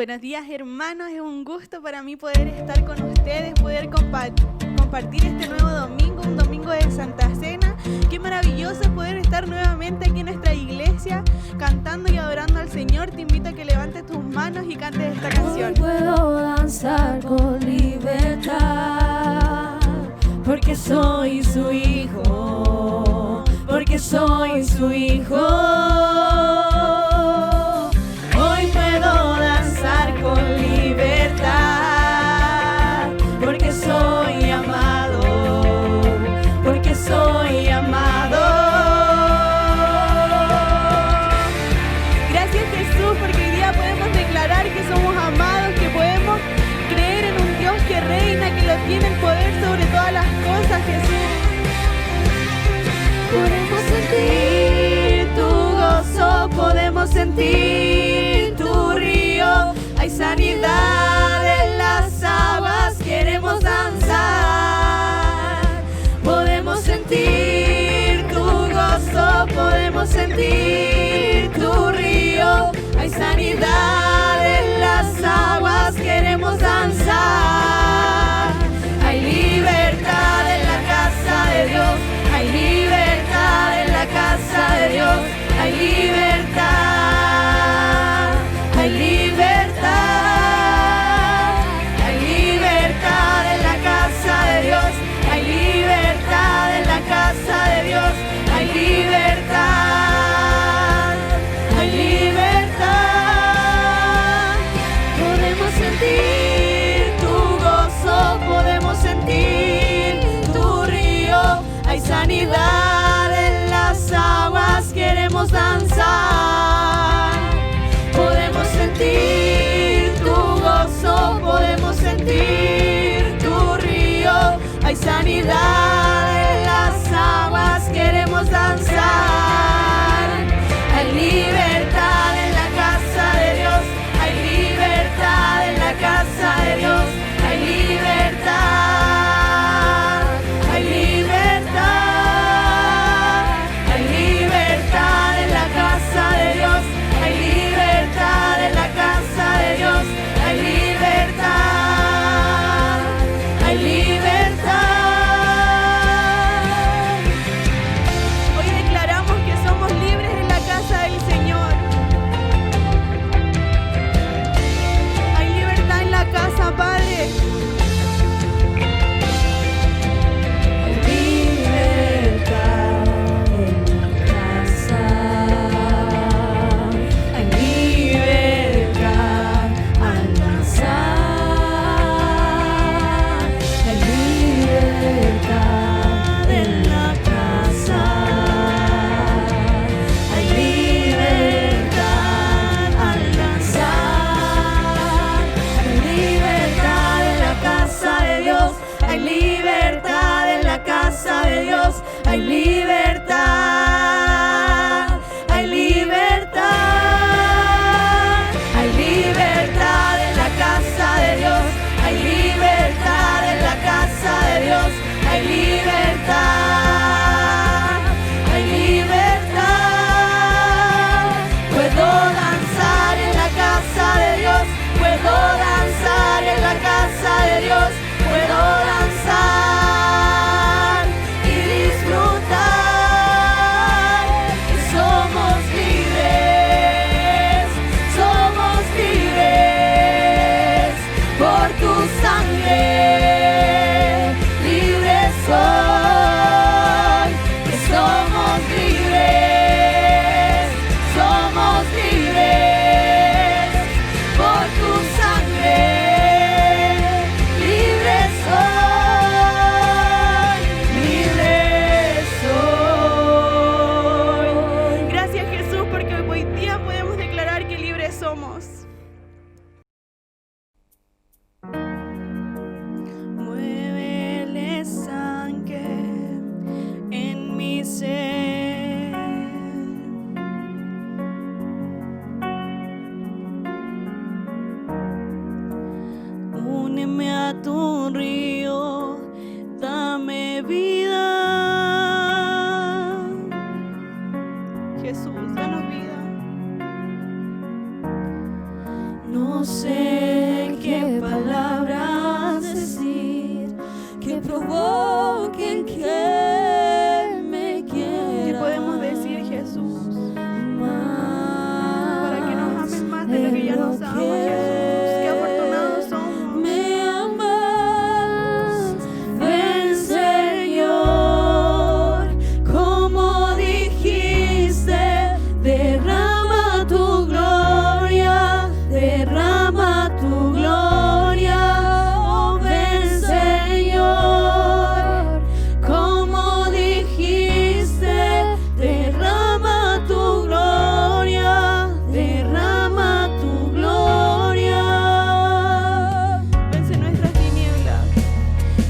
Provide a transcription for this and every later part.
Buenos días, hermanos, es un gusto para mí poder estar con ustedes, poder compartir este nuevo domingo, un domingo de Santa Cena. Qué maravilloso es poder estar nuevamente aquí en nuestra iglesia cantando y adorando al Señor. Te invito a que levantes tus manos y cantes esta canción. Hoy puedo danzar con libertad, porque soy su hijo, porque soy su hijo. Hoy puedo danzar con libertad, porque soy amado, porque soy amado. Gracias, Jesús, porque hoy día podemos declarar que somos amados, que podemos creer en un Dios que reina, que lo tiene el poder sobre todas las cosas, Jesús. Podemos sentir tu gozo, podemos sentir tu río. Hay sanidad en las aguas, queremos danzar. Podemos sentir tu gozo, podemos sentir tu río. Hay sanidad en las aguas, queremos danzar. Hay libertad en la casa de Dios. Hay libertad en la casa de Dios, hay libertad, hay libertad, hay libertad en la casa de Dios, hay libertad en la casa de Dios, hay libertad, hay libertad. Podemos sentir tu gozo.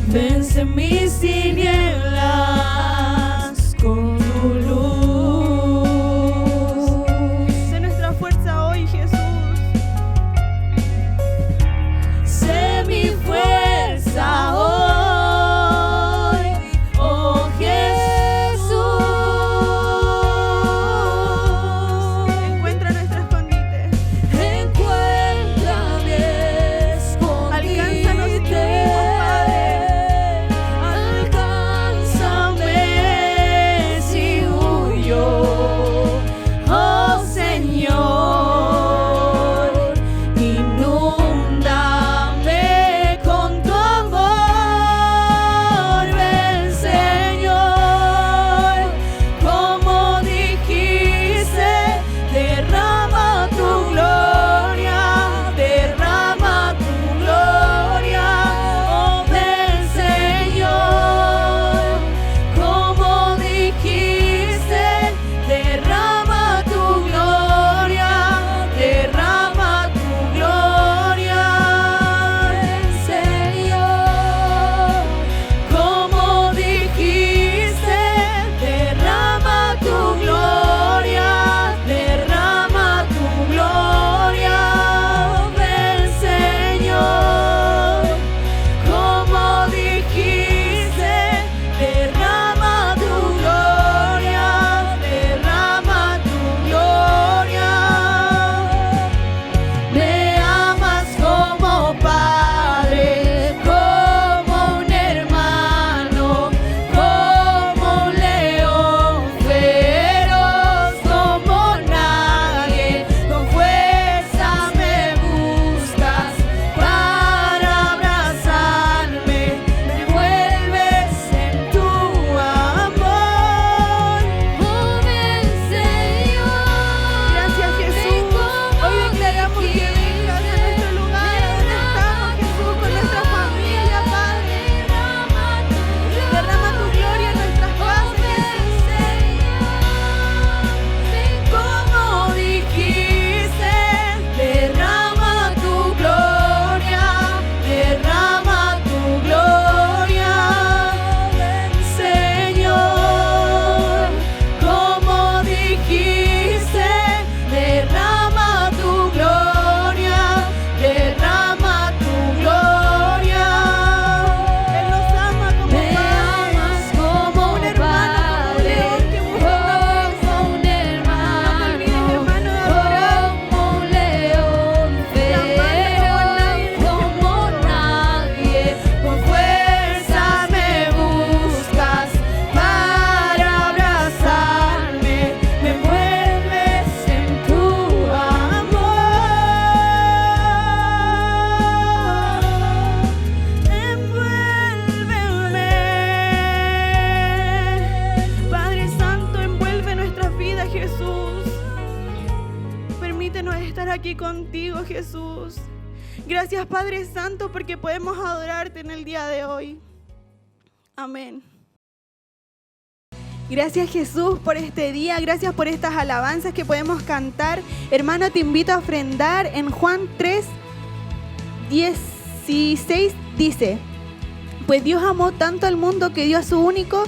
Vence mis tinieblas con tu luz. Sé nuestra fuerza hoy, Jesús. Sé mi fuerza hoy, oh Jesús. Encuentra nuestro escondite. Encuéntrame escondite. Alcánzanos y te pedimos, Padre. Alcánzame si huyo, oh Señor. Inúndame con tu amor, ven Señor. Como dijiste, derrama tu gloria, oh ven Señor. Como dijiste, derrama tu gloria, ven Señor. Como dijiste, derrama tu gloria, ven Señor. Como dijiste, derrama tu gloria, Me amas como Padre, como un hermano, como un león feroz, como nadie. Con fuerza me buscas para abrazarme, me envuelves en tu amor, oh ven Señor. Gracias, Jesús. Hoy declaramos que vengas a nuestro lugar donde estamos, Jesús, con nuestra familia, Padre. Derrama tu gloria en nuestras casas, Jesús. Como dijiste, derrama tu gloria, ven Señor. Como dijiste, derrama tu gloria, Él nos ama como Me Padre. amas como Un hermano, como un león que busca una presa. como un hermano, No te olvides, hermano, de adorar. como un león feroz, como nadie. Con fuerza me buscas para abrazarme, me envuelves en tu amor. Envuélveme. Padre Santo, envuelve nuestras vidas, Jesús. Permítenos estar aquí contigo, Jesús. Gracias, Padre Santo, porque podemos adorarte en el día de hoy. Amén. Gracias, Jesús, por este día. Gracias por estas alabanzas que podemos cantar. Hermano, te invito a ofrendar. En Juan 3:16 dice: pues Dios amó tanto al mundo que dio a su único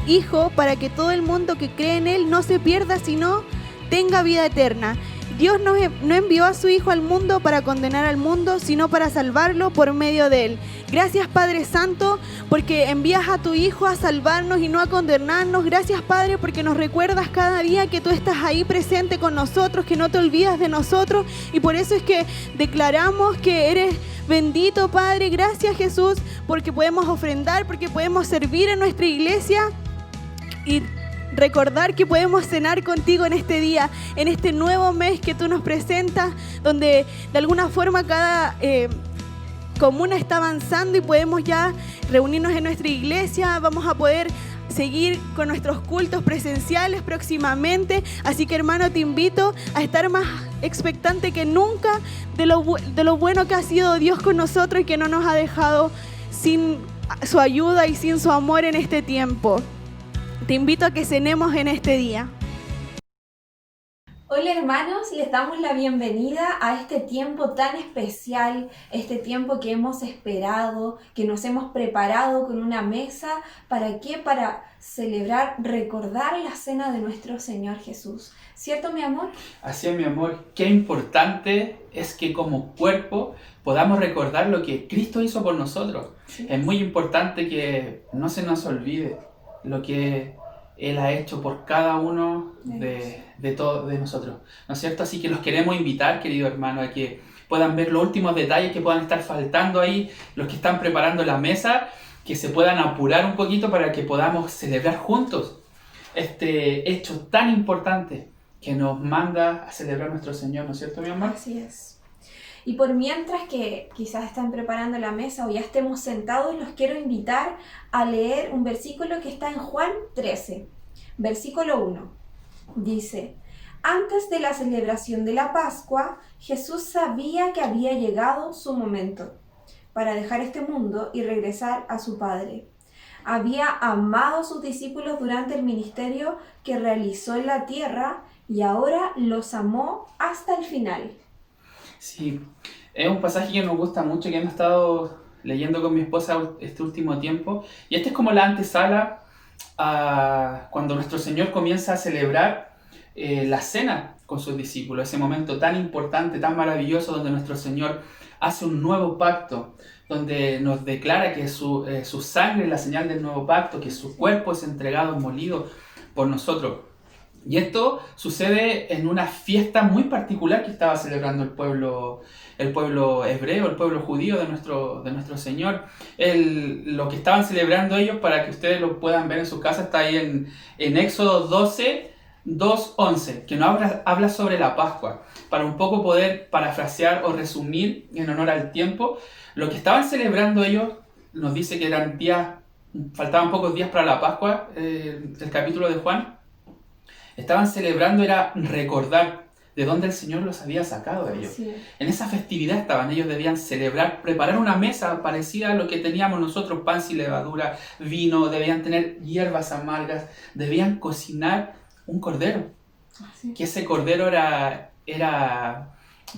Hijo para que todo el mundo que cree en Él no se pierda, sino tenga vida eterna. Dios no envió a su Hijo al mundo para condenar al mundo, sino para salvarlo por medio de Él. Gracias, Padre Santo, porque envías a tu Hijo a salvarnos y no a condenarnos. Gracias, Padre, porque nos recuerdas cada día que tú estás ahí presente con nosotros, que no te olvidas de nosotros. Y por eso es que declaramos que eres bendito, Padre. Gracias, Jesús, porque podemos ofrendar, porque podemos servir en nuestra iglesia y recordar que podemos cenar contigo en este día, en este nuevo mes que tú nos presentas, donde de alguna forma cada comuna está avanzando y podemos ya reunirnos en nuestra iglesia. Vamos a poder seguir con nuestros cultos presenciales próximamente. Así que, hermano, te invito a estar más expectante que nunca de lo bueno que ha sido Dios con nosotros y que no nos ha dejado sin su ayuda y sin su amor en este tiempo. Te invito a que cenemos en este día. Hola hermanos, les damos la bienvenida a este tiempo tan especial, este tiempo que hemos esperado, que nos hemos preparado con una mesa. ¿Para qué? Para celebrar, recordar la cena de nuestro Señor Jesús. ¿Cierto, mi amor? Así es, mi amor. Qué importante es que como cuerpo podamos recordar lo que Cristo hizo por nosotros. Sí. Es muy importante que no se nos olvide lo que Él ha hecho por cada uno de nosotros, ¿no es cierto? Así que los queremos invitar, querido hermano, a que puedan ver los últimos detalles que puedan estar faltando ahí, los que están preparando la mesa, que se puedan apurar un poquito para que podamos celebrar juntos este hecho tan importante que nos manda a celebrar nuestro Señor, ¿no es cierto, mi amor? Así es. Y por mientras que quizás están preparando la mesa o ya estemos sentados, los quiero invitar a leer un versículo que está en Juan 13, versículo 1. Dice: antes de la celebración de la Pascua, Jesús sabía que había llegado su momento para dejar este mundo y regresar a su Padre. Había amado a sus discípulos durante el ministerio que realizó en la tierra y ahora los amó hasta el final. Sí, es un pasaje que nos gusta mucho, que hemos estado leyendo con mi esposa este último tiempo. Y esta es como la antesala a cuando nuestro Señor comienza a celebrar la cena con sus discípulos. Ese momento tan importante, tan maravilloso, donde nuestro Señor hace un nuevo pacto, donde nos declara que su sangre es la señal del nuevo pacto, que su cuerpo es entregado, molido por nosotros. Y esto sucede en una fiesta muy particular que estaba celebrando el pueblo hebreo, el pueblo judío de nuestro Señor. Lo que estaban celebrando ellos, para que ustedes lo puedan ver en su casa, está ahí en Éxodo 12, 2:11, que nos habla sobre la Pascua. Para un poco poder parafrasear o resumir en honor al tiempo, lo que estaban celebrando ellos, nos dice que eran faltaban pocos días para la Pascua, el capítulo de Juan. Estaban celebrando, era recordar de dónde el Señor los había sacado a ellos. Sí. En esa festividad estaban, ellos debían celebrar, preparar una mesa parecida a lo que teníamos nosotros, pan sin levadura, vino, debían tener hierbas amargas, debían cocinar un cordero. Sí. Que ese cordero era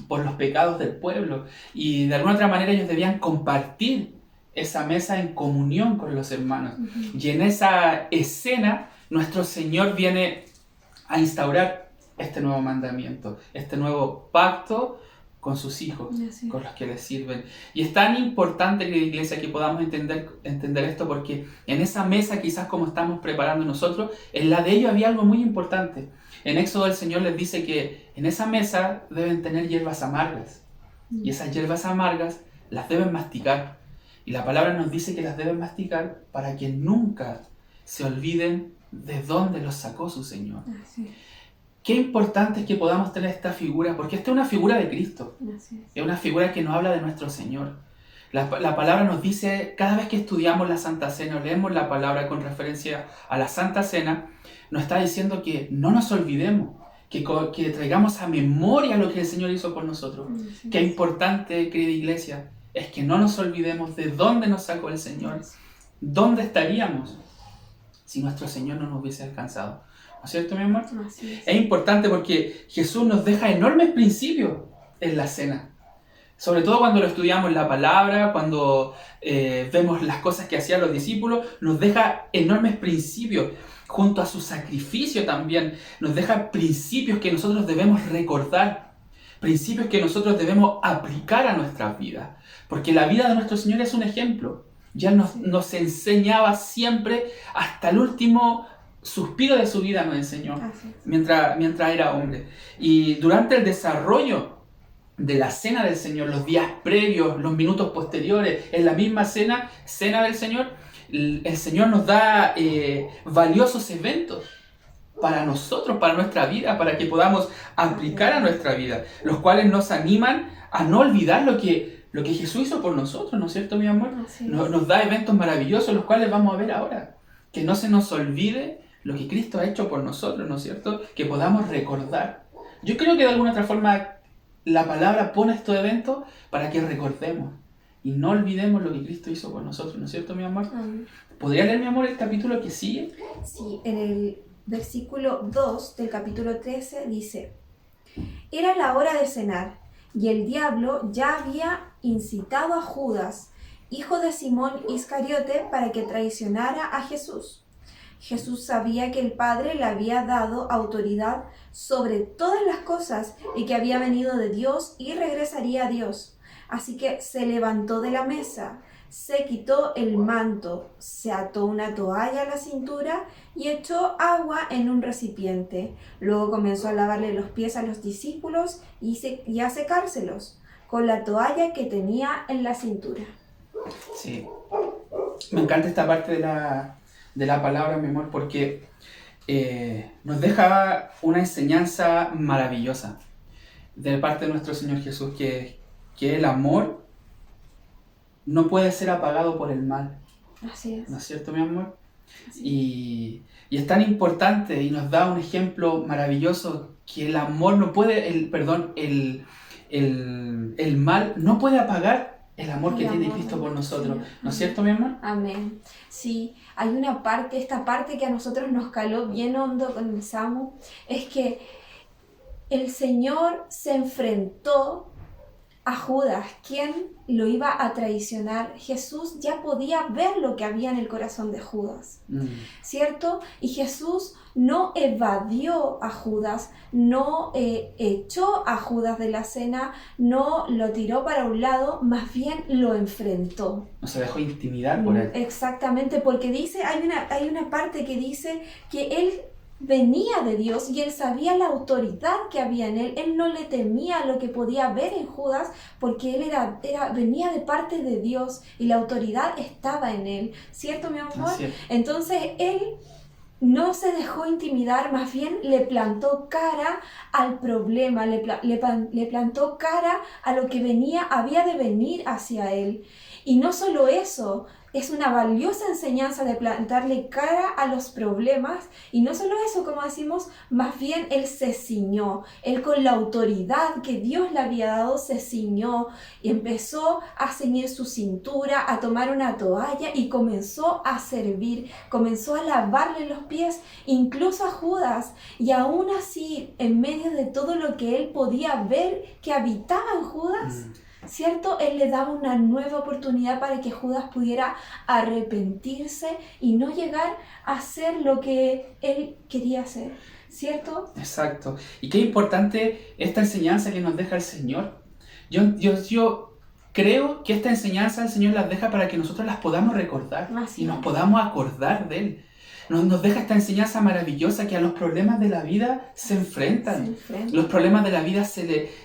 por los pecados del pueblo, y de alguna otra manera ellos debían compartir esa mesa en comunión con los hermanos. Uh-huh. Y en esa escena nuestro Señor viene a instaurar este nuevo mandamiento, este nuevo pacto con sus hijos, con los que les sirven. Y es tan importante, querida iglesia, que podamos entender esto, porque en esa mesa, quizás como estamos preparando nosotros, en la de ellos había algo muy importante. En Éxodo el Señor les dice que en esa mesa deben tener hierbas amargas, y esas hierbas amargas las deben masticar. Y la palabra nos dice que las deben masticar para que nunca se olviden de dónde los sacó su Señor. Sí. Qué importante es que podamos tener esta figura, porque esta es una figura de Cristo. Es una figura que nos habla de nuestro Señor. La palabra nos dice, cada vez que estudiamos la Santa Cena o leemos la palabra con referencia a la Santa Cena, nos está diciendo que no nos olvidemos, que traigamos a memoria lo que el Señor hizo por nosotros. Qué importante, querida iglesia, es que no nos olvidemos de dónde nos sacó el Señor. ¿Dónde estaríamos si nuestro Señor no nos hubiese alcanzado? ¿No es cierto, mi amor? Es importante porque Jesús nos deja enormes principios en la cena. Sobre todo cuando lo estudiamos en la palabra, cuando vemos las cosas que hacían los discípulos, nos deja enormes principios. Junto a su sacrificio también nos deja principios que nosotros debemos recordar. Principios que nosotros debemos aplicar a nuestras vidas. Porque la vida de nuestro Señor es un ejemplo. Ya nos enseñaba siempre, hasta el último suspiro de su vida nos enseñó, mientras era hombre. Y durante el desarrollo de la cena del Señor, los días previos, los minutos posteriores, en la misma cena del Señor, el Señor nos da valiosos eventos para nosotros, para nuestra vida, para que podamos aplicar a nuestra vida, los cuales nos animan a no olvidar lo que Jesús hizo por nosotros, ¿no es cierto, mi amor? Nos da eventos maravillosos, los cuales vamos a ver ahora. Que no se nos olvide lo que Cristo ha hecho por nosotros, ¿no es cierto? Que podamos recordar. Yo creo que de alguna otra forma la palabra pone estos eventos para que recordemos y no olvidemos lo que Cristo hizo por nosotros, ¿no es cierto, mi amor? ¿Podría leer, mi amor, el capítulo que sigue? Sí, en el versículo 2 del capítulo 13 dice: Era la hora de cenar, y el diablo ya había incitado a Judas, hijo de Simón Iscariote, para que traicionara a Jesús. Jesús sabía que el Padre le había dado autoridad sobre todas las cosas y que había venido de Dios y regresaría a Dios. Así que se levantó de la mesa, se quitó el manto, se ató una toalla a la cintura y echó agua en un recipiente. Luego comenzó a lavarle los pies a los discípulos y a secárselos con la toalla que tenía en la cintura. Sí, me encanta esta parte de la palabra, mi amor, porque nos deja una enseñanza maravillosa de parte de nuestro Señor Jesús, que el amor no puede ser apagado por el mal. Así es. ¿No es cierto, mi amor? Sí. Y es tan importante y nos da un ejemplo maravilloso que el amor no puede, el mal no puede apagar el amor que tiene Cristo por nosotros. ¿No es cierto, mi amor? Amén. Sí, hay una parte, esta parte que a nosotros nos caló bien hondo con el Samu, es que el Señor se enfrentó a Judas, quien lo iba a traicionar. Jesús ya podía ver lo que había en el corazón de Judas, ¿cierto? Y Jesús no evadió a Judas, no echó a Judas de la cena, no lo tiró para un lado, más bien lo enfrentó. No se dejó intimidar por él. Exactamente, porque dice, hay una parte que dice que él venía de Dios y él sabía la autoridad que había en él. Él no le temía lo que podía ver en Judas, porque él venía de parte de Dios y la autoridad estaba en él, ¿cierto, mi amor? Entonces él no se dejó intimidar, más bien le plantó cara al problema, le plantó cara a lo que había de venir hacia él. Y no solo eso, es una valiosa enseñanza de plantarle cara a los problemas, y no solo eso, como decimos, más bien él se ciñó, él con la autoridad que Dios le había dado se ciñó y empezó a ceñir su cintura, a tomar una toalla y comenzó a servir, comenzó a lavarle los pies incluso a Judas, y aún así, en medio de todo lo que él podía ver que habitaba en Judas, ¿cierto? Él le daba una nueva oportunidad para que Judas pudiera arrepentirse y no llegar a hacer lo que él quería hacer, ¿cierto? Exacto. Y qué importante esta enseñanza que nos deja el Señor. Yo creo que esta enseñanza el Señor las deja para que nosotros las podamos recordar y nos podamos acordar de Él. Nos deja esta enseñanza maravillosa que a los problemas de la vida se enfrentan. Los problemas de la vida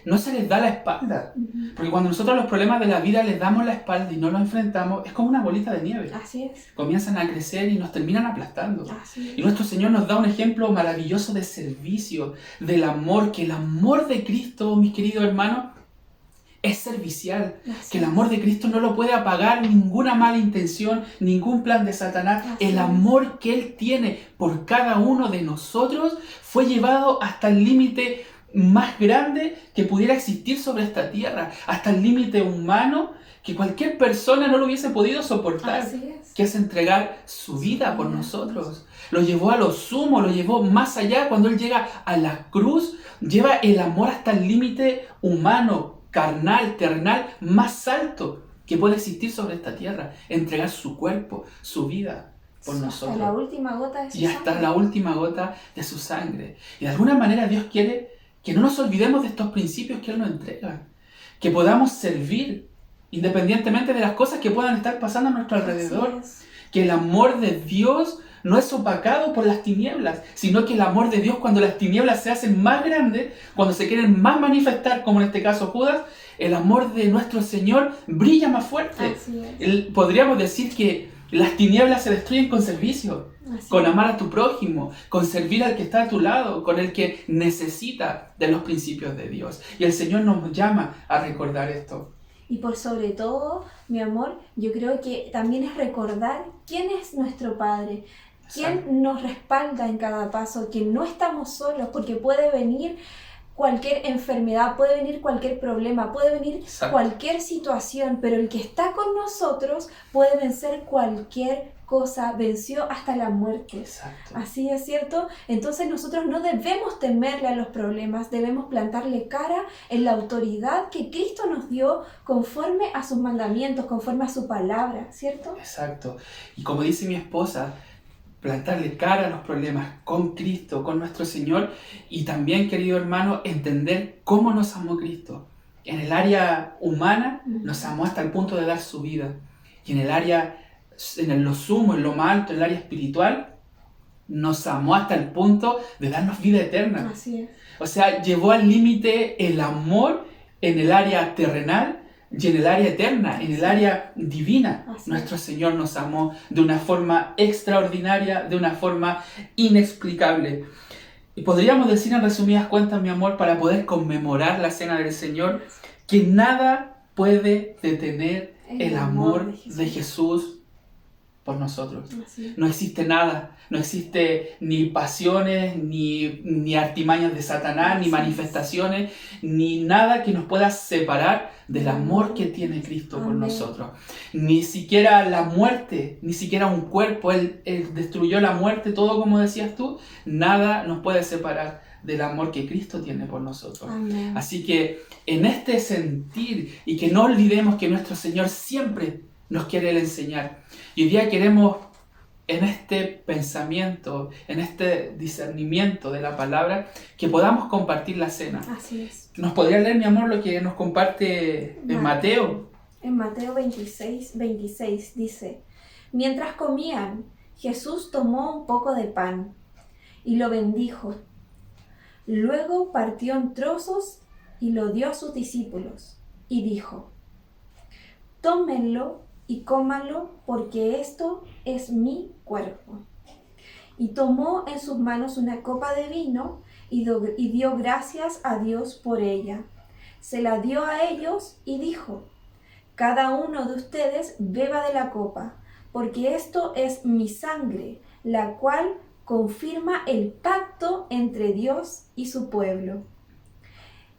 no se les da la espalda. Porque cuando nosotros a los problemas de la vida les damos la espalda y no los enfrentamos, es como una bolita de nieve. Así es. Comienzan a crecer y nos terminan aplastando. Y nuestro Señor nos da un ejemplo maravilloso de servicio, del amor, que el amor de Cristo, mis queridos hermanos, es servicial, que el amor de Cristo no lo puede apagar ninguna mala intención, ningún plan de Satanás. El amor que Él tiene por cada uno de nosotros fue llevado hasta el límite más grande que pudiera existir sobre esta tierra, hasta el límite humano que cualquier persona no lo hubiese podido soportar, que es entregar su vida por nosotros. Lo llevó a lo sumo, lo llevó más allá. Cuando Él llega a la cruz, lleva el amor hasta el límite humano, carnal, terrenal, más alto que puede existir sobre esta tierra. Entregar su cuerpo, su vida por nosotros. Hasta la última gota de su sangre. Y hasta la última gota de su sangre. Y de alguna manera Dios quiere que no nos olvidemos de estos principios que Él nos entrega. Que podamos servir independientemente de las cosas que puedan estar pasando a nuestro alrededor. Que el amor de Dios no es opacado por las tinieblas, sino que el amor de Dios, cuando las tinieblas se hacen más grandes, cuando se quieren más manifestar, como en este caso Judas, el amor de nuestro Señor brilla más fuerte. Podríamos decir que las tinieblas se destruyen con servicio, con amar a tu prójimo, con servir al que está a tu lado, con el que necesita de los principios de Dios. Y el Señor nos llama a recordar esto. Y por sobre todo, mi amor, yo creo que también es recordar quién es nuestro Padre, quién nos respalda en cada paso, que no estamos solos, porque puede venir cualquier enfermedad, puede venir cualquier problema, puede venir Exacto. cualquier situación, pero el que está con nosotros puede vencer cualquier cosa, venció hasta la muerte. Exacto. Así es, ¿cierto? Entonces nosotros no debemos temerle a los problemas, debemos plantarle cara en la autoridad que Cristo nos dio conforme a sus mandamientos, conforme a su palabra, ¿cierto? Exacto. Y como dice mi esposa, plantarle cara a los problemas con Cristo, con nuestro Señor, y también, querido hermano, entender cómo nos amó Cristo. En el área humana nos amó hasta el punto de dar su vida, y en el área, en lo sumo, en lo más alto, en el área espiritual, nos amó hasta el punto de darnos vida eterna. Así es. O sea, llevó al límite el amor en el área terrenal y en el área eterna, en el área divina. Así Nuestro Señor nos amó de una forma extraordinaria, de una forma inexplicable. Y podríamos decir en resumidas cuentas, mi amor, para poder conmemorar la cena del Señor, que nada puede detener el amor de Jesús por nosotros. Así es. No existe nada, no existe ni pasiones, ni artimañas de Satanás, ni manifestaciones, ni nada que nos pueda separar del amor que tiene Cristo por Amén. nosotros. Ni siquiera la muerte, ni siquiera un cuerpo, Él destruyó la muerte, todo como decías tú, nada nos puede separar del amor que Cristo tiene por nosotros. Amén. Así que en este sentir, y que no olvidemos que nuestro Señor siempre nos quiere enseñar. Y hoy día queremos, en este pensamiento, en este discernimiento de la palabra, que podamos compartir la cena. Así es. ¿Nos podría leer, mi amor, lo que nos comparte en Mateo? En Mateo 26 dice: mientras comían, Jesús tomó un poco de pan y lo bendijo. Luego partió en trozos y lo dio a sus discípulos y dijo: tómenlo y cómanlo, porque esto es mi cuerpo. Y tomó en sus manos una copa de vino y dio gracias a Dios por ella. Se la dio a ellos y dijo: cada uno de ustedes beba de la copa, porque esto es mi sangre, la cual confirma el pacto entre Dios y su pueblo.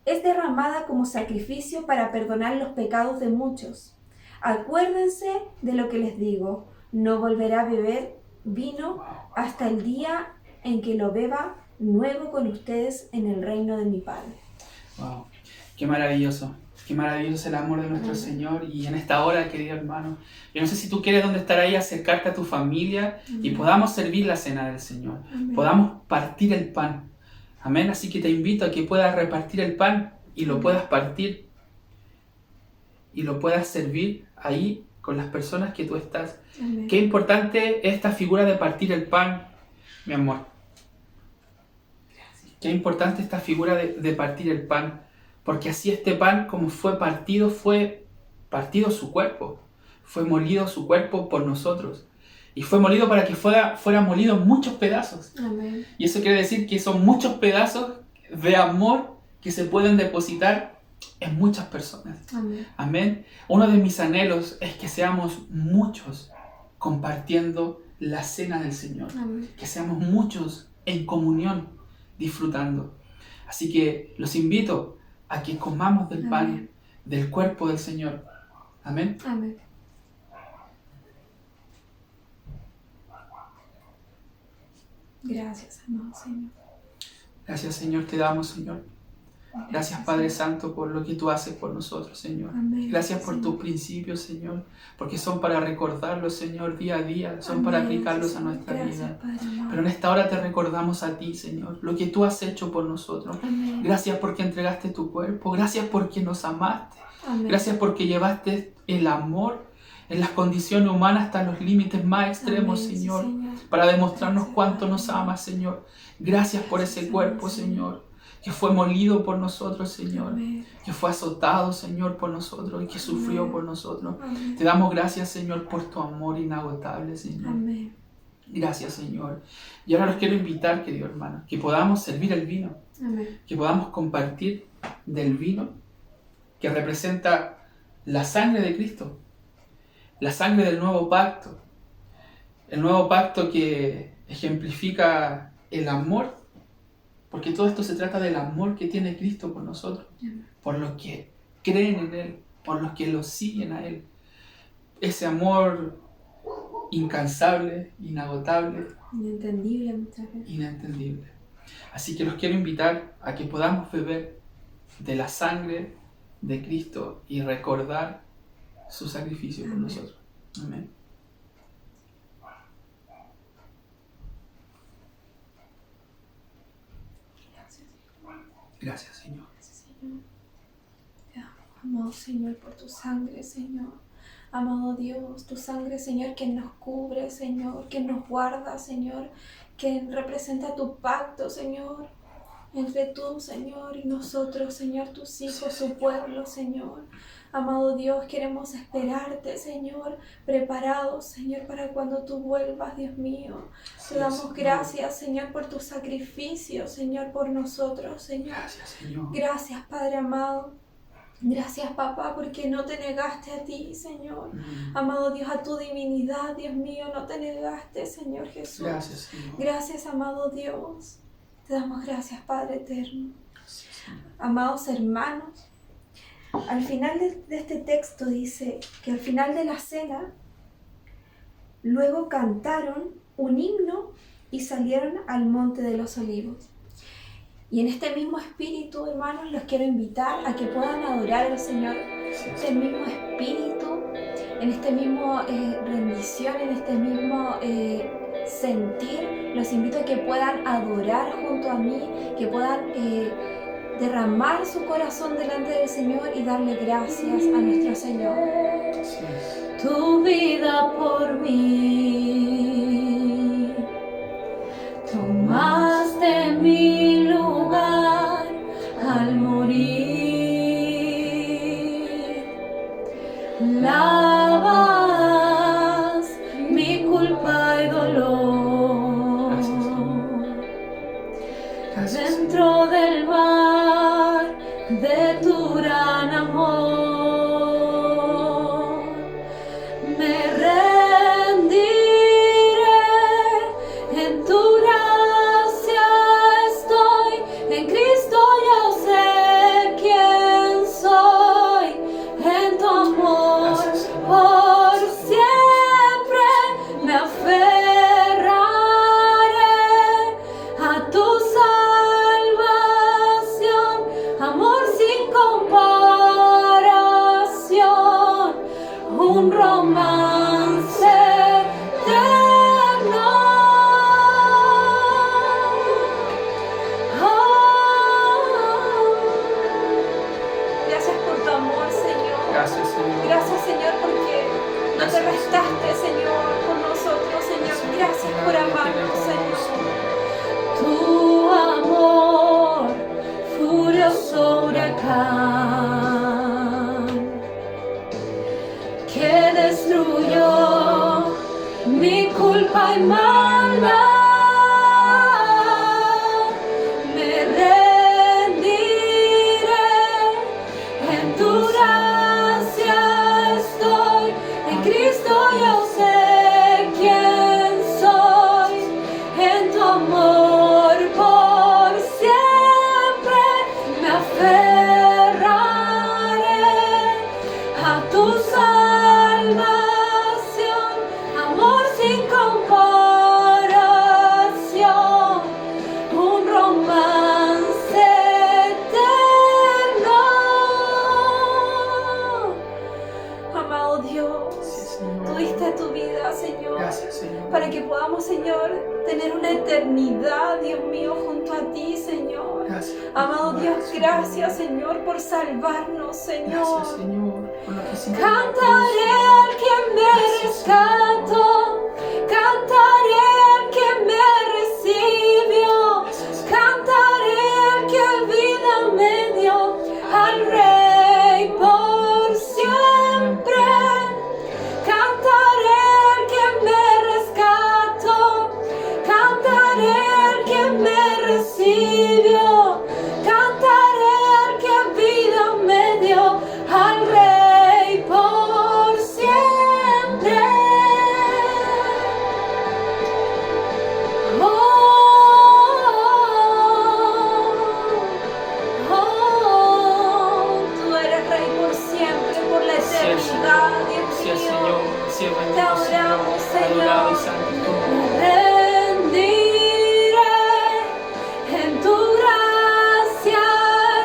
Es derramada como sacrificio para perdonar los pecados de muchos. Acuérdense de lo que les digo, no volverá a beber vino hasta el día en que lo beba nuevo con ustedes en el reino de mi Padre. Wow, qué maravilloso es el amor de nuestro Amén. Señor. Y en esta hora, querido hermano, yo no sé si tú quieres donde estar ahí, acercarte a tu familia y podamos servir la cena del Señor, Amén. podamos partir el pan. Amén, así que te invito a que puedas repartir el pan y lo puedas partir y lo puedas servir ahí con las personas que tú estás. Amén. Qué importante es esta figura de partir el pan, mi amor. Qué importante esta figura de partir el pan, porque así este pan, como fue partido su cuerpo, fue molido su cuerpo por nosotros. Y fue molido para que fuera molido en muchos pedazos. Amén. Y eso quiere decir que son muchos pedazos de amor que se pueden depositar en muchas personas. Amén. Amén. Uno de mis anhelos es que seamos muchos compartiendo la cena del Señor. Amén. Que seamos muchos en comunión, disfrutando. Así que los invito a que comamos del pan, Amén. del cuerpo del Señor. Amén. Amén. Gracias, amado Señor. Gracias, Señor, te damos, Señor. Gracias, Padre Santo, por lo que tú haces por nosotros, Señor. Amén. Gracias por Señor. tus principios, Señor, porque son para recordarlos, Señor, día a día, son para Amén, aplicarlos a Señor. nuestra Gracias, vida. Padre amado. Pero en esta hora te recordamos a ti, Señor, lo que tú has hecho por nosotros. Amén. Gracias porque entregaste tu cuerpo, gracias porque nos amaste, Amén. gracias porque llevaste el amor en las condiciones humanas hasta los límites más extremos, Amén, sí, Señor, Señor. para demostrarnos Gracias, cuánto Padre. nos amas, Señor. Gracias por ese Gracias, cuerpo, Señor. Señor, que fue molido por nosotros, Señor, Amén. que fue azotado, Señor, por nosotros y que sufrió Amén. por nosotros. Amén. Te damos gracias, Señor, por tu amor inagotable, Señor. Amén. Gracias, Señor. Y ahora los quiero invitar, querido hermano, que podamos servir el vino, Amén. que podamos compartir del vino que representa la sangre de Cristo, la sangre del nuevo pacto, el nuevo pacto que ejemplifica el amor Porque todo esto se trata del amor que tiene Cristo por nosotros, por los que creen en Él, por los que lo siguen a Él. Ese amor incansable, inagotable, Inentendible muchas veces. inentendible. Así que los quiero invitar a que podamos beber de la sangre de Cristo y recordar su sacrificio por nosotros. Amén. Gracias, Señor. Gracias, Señor. Te damos, amado Señor, por tu sangre, Señor. Amado Dios, tu sangre, Señor, que nos cubre, Señor, que nos guarda, Señor, que representa tu pacto, Señor, entre tú, Señor, y nosotros, Señor, tus hijos, tu pueblo, Señor. Amado Dios, queremos esperarte, Señor, preparados, Señor, para cuando tú vuelvas, Dios mío. Te damos gracias, Señor, por tu sacrificio, Señor, por nosotros, Señor. Gracias, Señor. Gracias, Padre amado. Gracias, papá, porque no te negaste a ti, Señor. Amado Dios, a tu divinidad, Dios mío, no te negaste, Señor Jesús. Gracias, Señor. Gracias, amado Dios. Te damos gracias, Padre eterno. Gracias, Señor. Amados hermanos, al final de este texto dice que al final de la cena, luego cantaron un himno y salieron al Monte de los Olivos. Y en este mismo espíritu, hermanos, los quiero invitar a que puedan adorar al Señor. Este mismo espíritu, en este mismo rendición, en este mismo sentir, los invito a que puedan adorar junto a mí, que puedan derramar su corazón delante del Señor y darle gracias a nuestro Señor. Tu vida por mí, tomaste mi lugar al morir, lavas mi culpa y dolor. Dentro del mar de tu gran amor, me rendiré, en tu gracia estoy, en Cristo yo sé quién soy, en tu amor por siempre me aferraré a tu salvación, amor sin comparación, un romance eterno. Gracias por tu amor, Señor. Gracias, Señor. Gracias, Señor, porque no te restaste, Señor, por nosotros, Señor. Gracias por amarnos, Señor. Tu amor, furioso huracán, que destruyó mi culpa y maldad. Me rendiré, en tu gracia estoy, en Cristo yo sé quién soy, en tu amor por siempre me aferraré a tu salvación, amor sin comparación, un romance eterno. Amado Dios, Sí, Señor. tú diste tu vida, Señor, Gracias, Señor. para que podamos, Señor, tener una eternidad, Dios mío, junto a ti, Señor. Gracias. Amado Dios, gracias, Señor, por salvarnos, Señor. Gracias, Señor, por lo que hiciste. Cantaré al que me rescató, cantaré al que me recibió, cantaré al que vida me dio, al Rey por siempre. Cantaré al que me rescató, cantaré al que me recibió, cantaré al que vida me dio, al Rey por siempre. santo es tu nombre. Rendiré, en tu gracia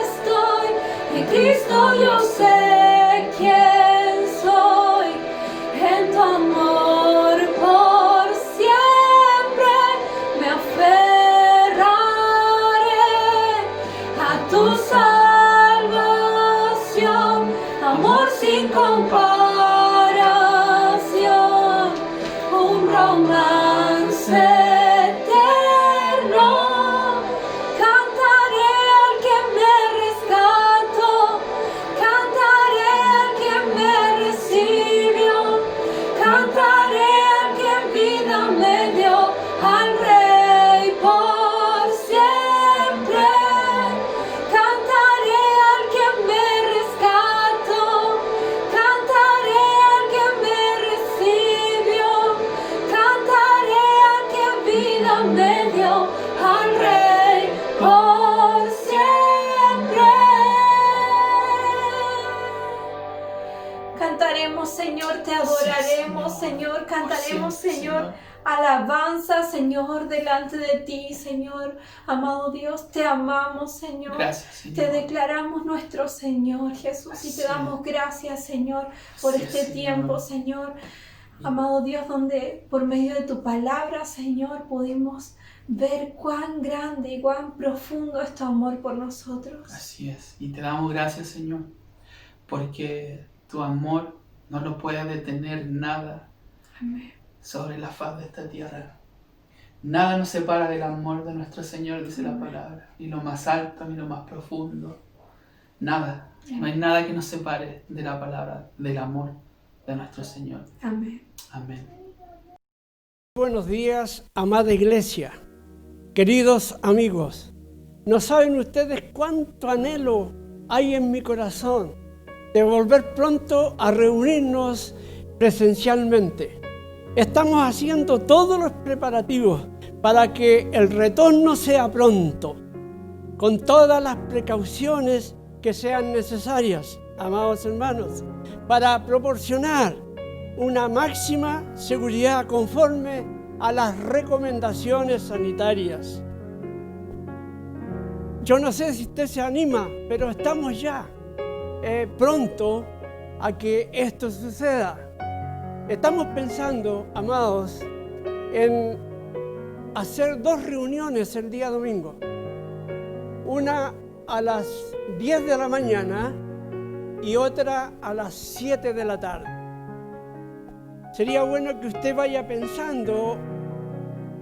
estoy, en Cristo yo sé quién soy, en tu amor por siempre me aferraré a tu salvación, amor sin comparación, un romance eterno. Cantaré al que me rescató, cantaré al que me recibió, cantaré al que vida me dio, al Rey por siempre. Cantaré al que me rescató, cantaré al que me recibió, cantaré al que vida me dio, al Rey por siempre. Cantaremos, Señor, te adoraremos, Señor, cantaremos, Señor, alabanza, Señor, delante de ti, Señor. Amado Dios, te amamos, Señor. Gracias, Señor. Te declaramos nuestro Señor, Jesús, y te damos gracias, Señor, por Gracias, este tiempo, Señor. Amado Dios, donde por medio de tu palabra, Señor, pudimos ver cuán grande y cuán profundo es tu amor por nosotros. Así es. Y te damos gracias, Señor, porque tu amor no lo puede detener nada Amén. sobre la faz de esta tierra. Nada nos separa del amor de nuestro Señor, dice la palabra. Ni lo más alto, ni lo más profundo. Nada. No hay nada que nos separe de la palabra, del amor de nuestro Señor. Amén. Amén. Buenos días, amada iglesia, queridos amigos. No saben ustedes cuánto anhelo hay en mi corazón de volver pronto a reunirnos presencialmente. Estamos haciendo todos los preparativos para que el retorno sea pronto, con todas las precauciones que sean necesarias, amados hermanos, para proporcionar una máxima seguridad conforme a las recomendaciones sanitarias. Yo no sé si usted se anima, pero estamos ya pronto a que esto suceda. Estamos pensando, amados, en hacer 2 reuniones el día domingo. Una a las 10 de la mañana y otra a las 7 de la tarde. Sería bueno que usted vaya pensando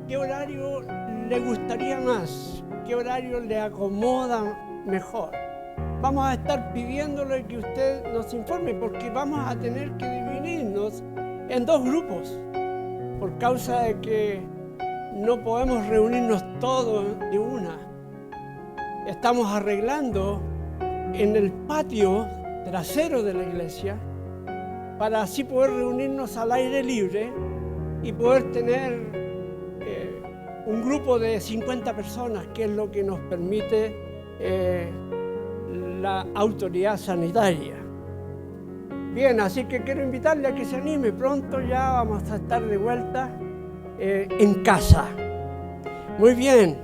qué horario le gustaría más, qué horario le acomoda mejor. Vamos a estar pidiéndole que usted nos informe porque vamos a tener que dividirnos en 2 grupos por causa de que no podemos reunirnos todos de una. Estamos arreglando en el patio trasero de la iglesia para así poder reunirnos al aire libre y poder tener un grupo de 50 personas, que es lo que nos permite la autoridad sanitaria. Bien, así que quiero invitarle a que se anime. Pronto ya vamos a estar de vuelta en casa. Muy bien.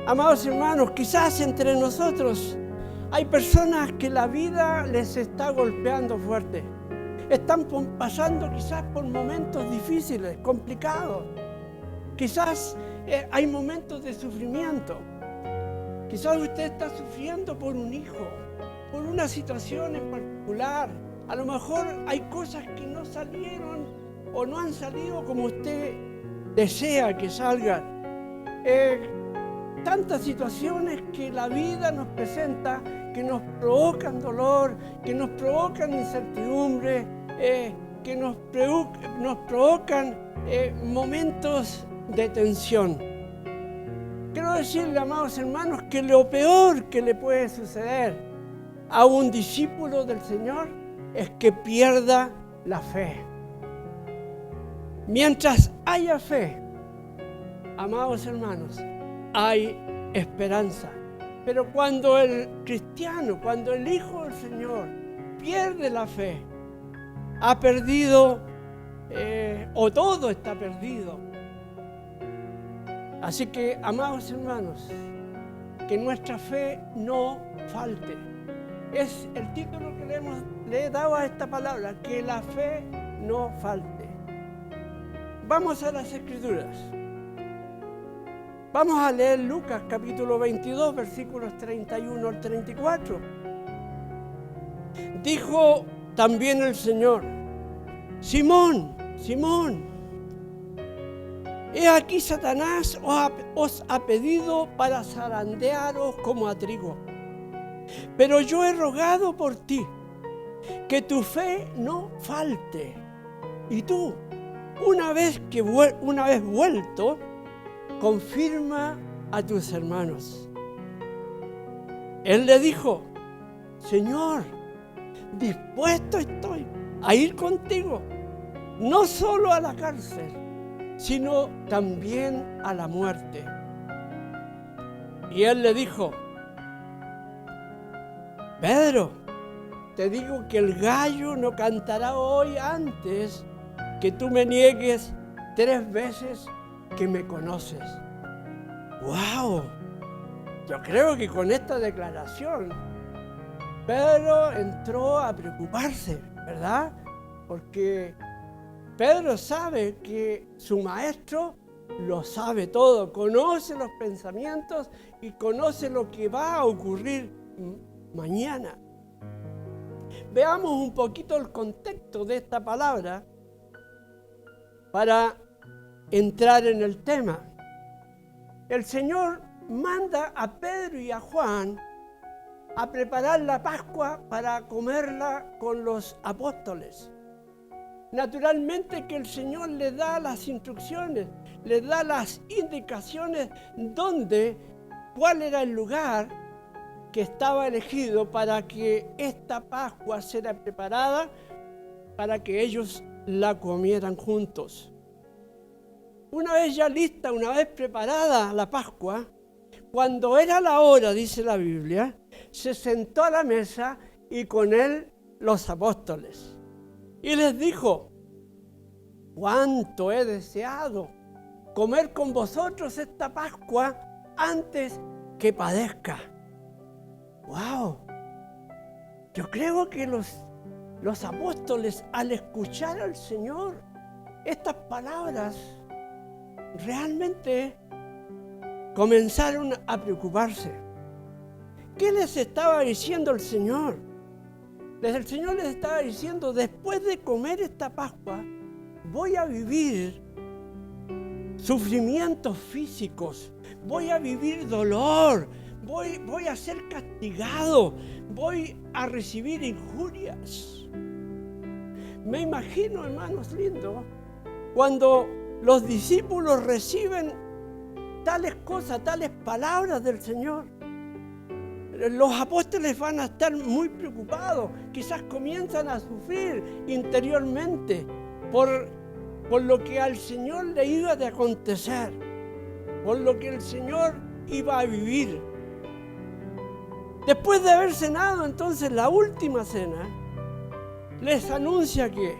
Amados hermanos, quizás entre nosotros hay personas que la vida les está golpeando fuerte. Están pasando quizás por momentos difíciles, complicados. Quizás hay momentos de sufrimiento. Quizás usted está sufriendo por un hijo, por una situación en particular. A lo mejor hay cosas que no salieron o no han salido como usted desea que salgan. Tantas situaciones que la vida nos presenta, que nos provocan dolor, que nos provocan incertidumbre, que nos provocan momentos de tensión. Quiero decirle, amados hermanos, que lo peor que le puede suceder a un discípulo del Señor es que pierda la fe. Mientras haya fe, amados hermanos, hay esperanza. Pero cuando el cristiano, cuando el Hijo del Señor pierde la fe, ha perdido o todo está perdido. Así que, amados hermanos, que nuestra fe no falte. Es el título que le he dado a esta palabra, que la fe no falte. Vamos a las Escrituras. Vamos a leer Lucas capítulo 22, versículos 31 al 34. Dijo también el Señor: Simón, Simón, he aquí Satanás os ha pedido para zarandearos como a trigo. Pero yo he rogado por ti, que tu fe no falte. Y tú, una vez vuelto, confirma a tus hermanos. Él le dijo: Señor, dispuesto estoy a ir contigo, no solo a la cárcel, sino también a la muerte. Y él le dijo: Pedro, te digo que el gallo no cantará hoy antes que tú me niegues 3 veces que me conoces. ¡Wow! Yo creo que con esta declaración Pedro entró a preocuparse, ¿verdad? Porque Pedro sabe que su maestro lo sabe todo, conoce los pensamientos y conoce lo que va a ocurrir mañana. Veamos un poquito el contexto de esta palabra para entrar en el tema. El Señor manda a Pedro y a Juan a preparar la Pascua para comerla con los apóstoles. Naturalmente que el Señor les da las instrucciones, les da las indicaciones cuál era el lugar que estaba elegido para que esta Pascua sea preparada, para que ellos la comieran juntos. Una vez ya lista, una vez preparada la Pascua, cuando era la hora, dice la Biblia, se sentó a la mesa y con él los apóstoles. Y les dijo: cuánto he deseado comer con vosotros esta Pascua antes que padezca. ¡Wow! Yo creo que los apóstoles, al escuchar al Señor estas palabras, realmente comenzaron a preocuparse. ¿Qué les estaba diciendo el Señor? El Señor les estaba diciendo: después de comer esta Pascua, voy a vivir sufrimientos físicos, voy a vivir dolor, voy a ser castigado, voy a recibir injurias. Me imagino, hermanos lindos, cuando los discípulos reciben tales cosas, tales palabras del Señor. Los apóstoles van a estar muy preocupados, quizás comienzan a sufrir interiormente por lo que al Señor le iba a acontecer, por lo que el Señor iba a vivir. Después de haber cenado entonces la última cena, les anuncia que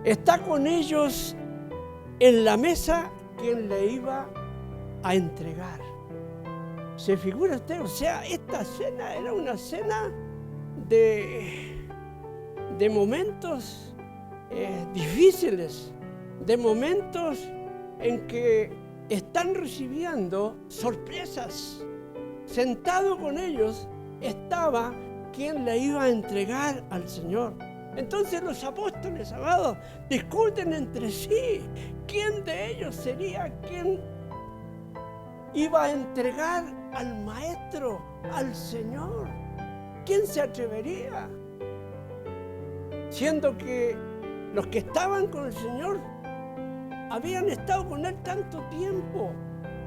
está con ellos en la mesa quien le iba a entregar. ¿Se figura usted? O sea, esta cena era una cena de momentos difíciles, de momentos en que están recibiendo sorpresas. Sentado con ellos estaba quien le iba a entregar al Señor. Entonces los apóstoles, amados, discuten entre sí quién de ellos sería quien iba a entregar al Maestro, al Señor. ¿Quién se atrevería? Siendo que los que estaban con el Señor habían estado con Él tanto tiempo,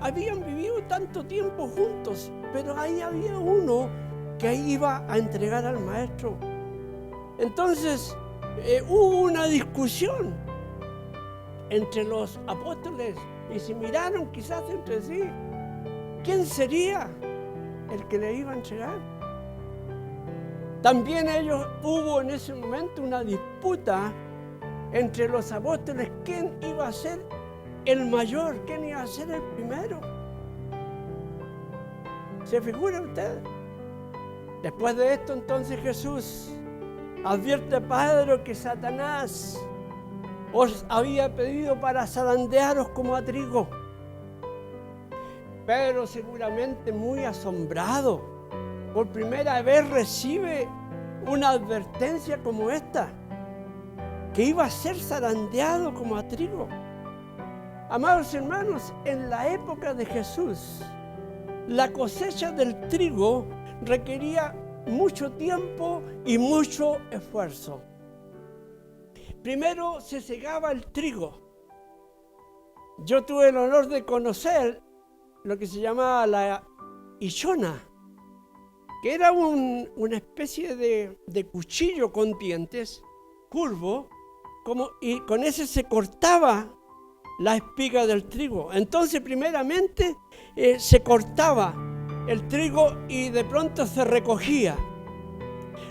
habían vivido tanto tiempo juntos, pero ahí había uno que iba a entregar al Maestro. Entonces hubo una discusión entre los apóstoles y se miraron quizás entre sí. ¿Quién sería el que le iba a entregar? También hubo en ese momento una disputa entre los apóstoles quién iba a ser el mayor, quién iba a ser el primero. ¿Se figura usted? Después de esto, entonces Jesús advierte a Pedro que Satanás os había pedido para zarandearos como a trigo. Pedro, seguramente muy asombrado, por primera vez recibe una advertencia como esta, que iba a ser zarandeado como a trigo. Amados hermanos, en la época de Jesús, la cosecha del trigo requería mucho tiempo y mucho esfuerzo. Primero se segaba el trigo. Yo tuve el honor de conocer lo que se llamaba la illona, que era una especie de cuchillo con dientes, curvo, y con ese se cortaba la espiga del trigo. Entonces, primeramente, se cortaba el trigo y de pronto se recogía.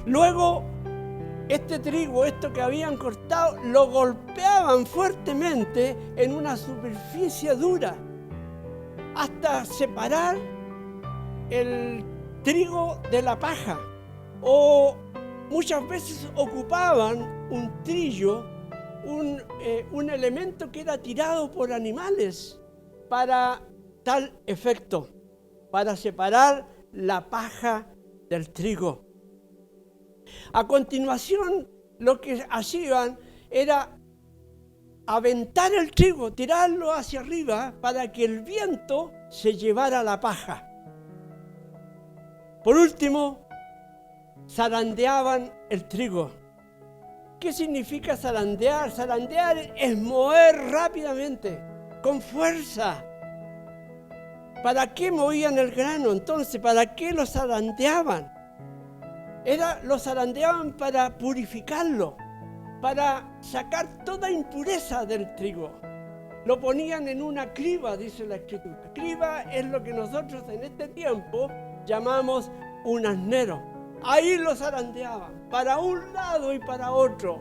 Luego, este trigo, esto que habían cortado, lo golpeaban fuertemente en una superficie dura hasta separar el trigo de la paja. O muchas veces ocupaban un trillo, un elemento que era tirado por animales para tal efecto, para separar la paja del trigo. A continuación, lo que hacían era aventar el trigo, tirarlo hacia arriba para que el viento se llevara la paja. Por último, zarandeaban el trigo. ¿Qué significa zarandear? Zarandear es mover rápidamente, con fuerza. ¿Para qué movían el grano entonces? ¿Para qué lo zarandeaban? Lo zarandeaban para purificarlo, para sacar toda impureza del trigo. Lo ponían en una criba, dice la Escritura. Criba es lo que nosotros en este tiempo llamamos un asnero. Ahí lo zarandeaban, para un lado y para otro,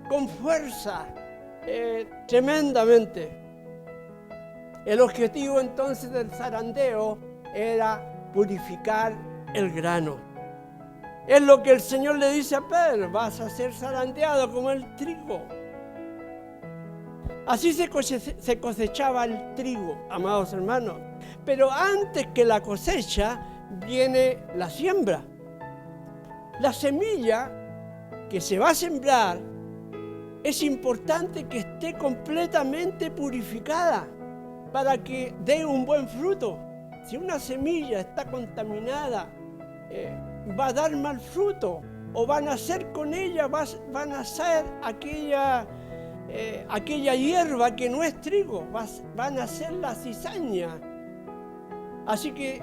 con fuerza, tremendamente. El objetivo entonces del zarandeo era purificar el grano. Es lo que el Señor le dice a Pedro: vas a ser zarandeado como el trigo. Así se cosechaba el trigo, amados hermanos. Pero antes que la cosecha viene la siembra. La semilla que se va a sembrar es importante que esté completamente purificada para que dé un buen fruto. Si una semilla está contaminada, va a dar mal fruto, o van a hacer con ella, van a hacer aquella hierba que no es trigo, van a hacer la cizaña. Así que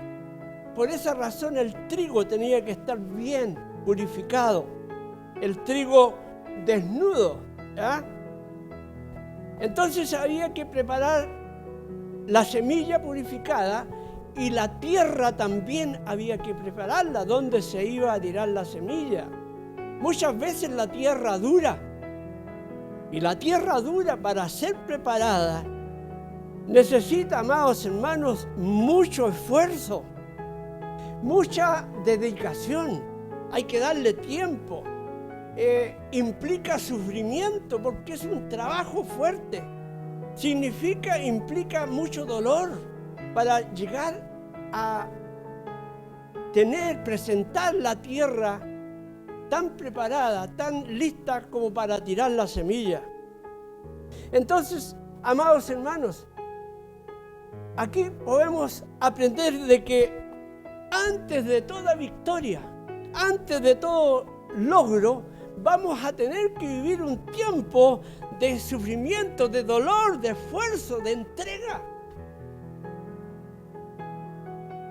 por esa razón el trigo tenía que estar bien purificado, el trigo desnudo, ¿ya? Entonces había que preparar la semilla purificada y la tierra también había que prepararla, donde se iba a tirar la semilla. Muchas veces la tierra dura, y la tierra dura, para ser preparada, necesita, amados hermanos, mucho esfuerzo, mucha dedicación. Hay que darle tiempo, implica sufrimiento porque es un trabajo fuerte, implica mucho dolor para llegar a presentar la tierra tan preparada, tan lista como para tirar la semilla. Entonces, amados hermanos, aquí podemos aprender de que antes de toda victoria, antes de todo logro, vamos a tener que vivir un tiempo de sufrimiento, de dolor, de esfuerzo, de entrega.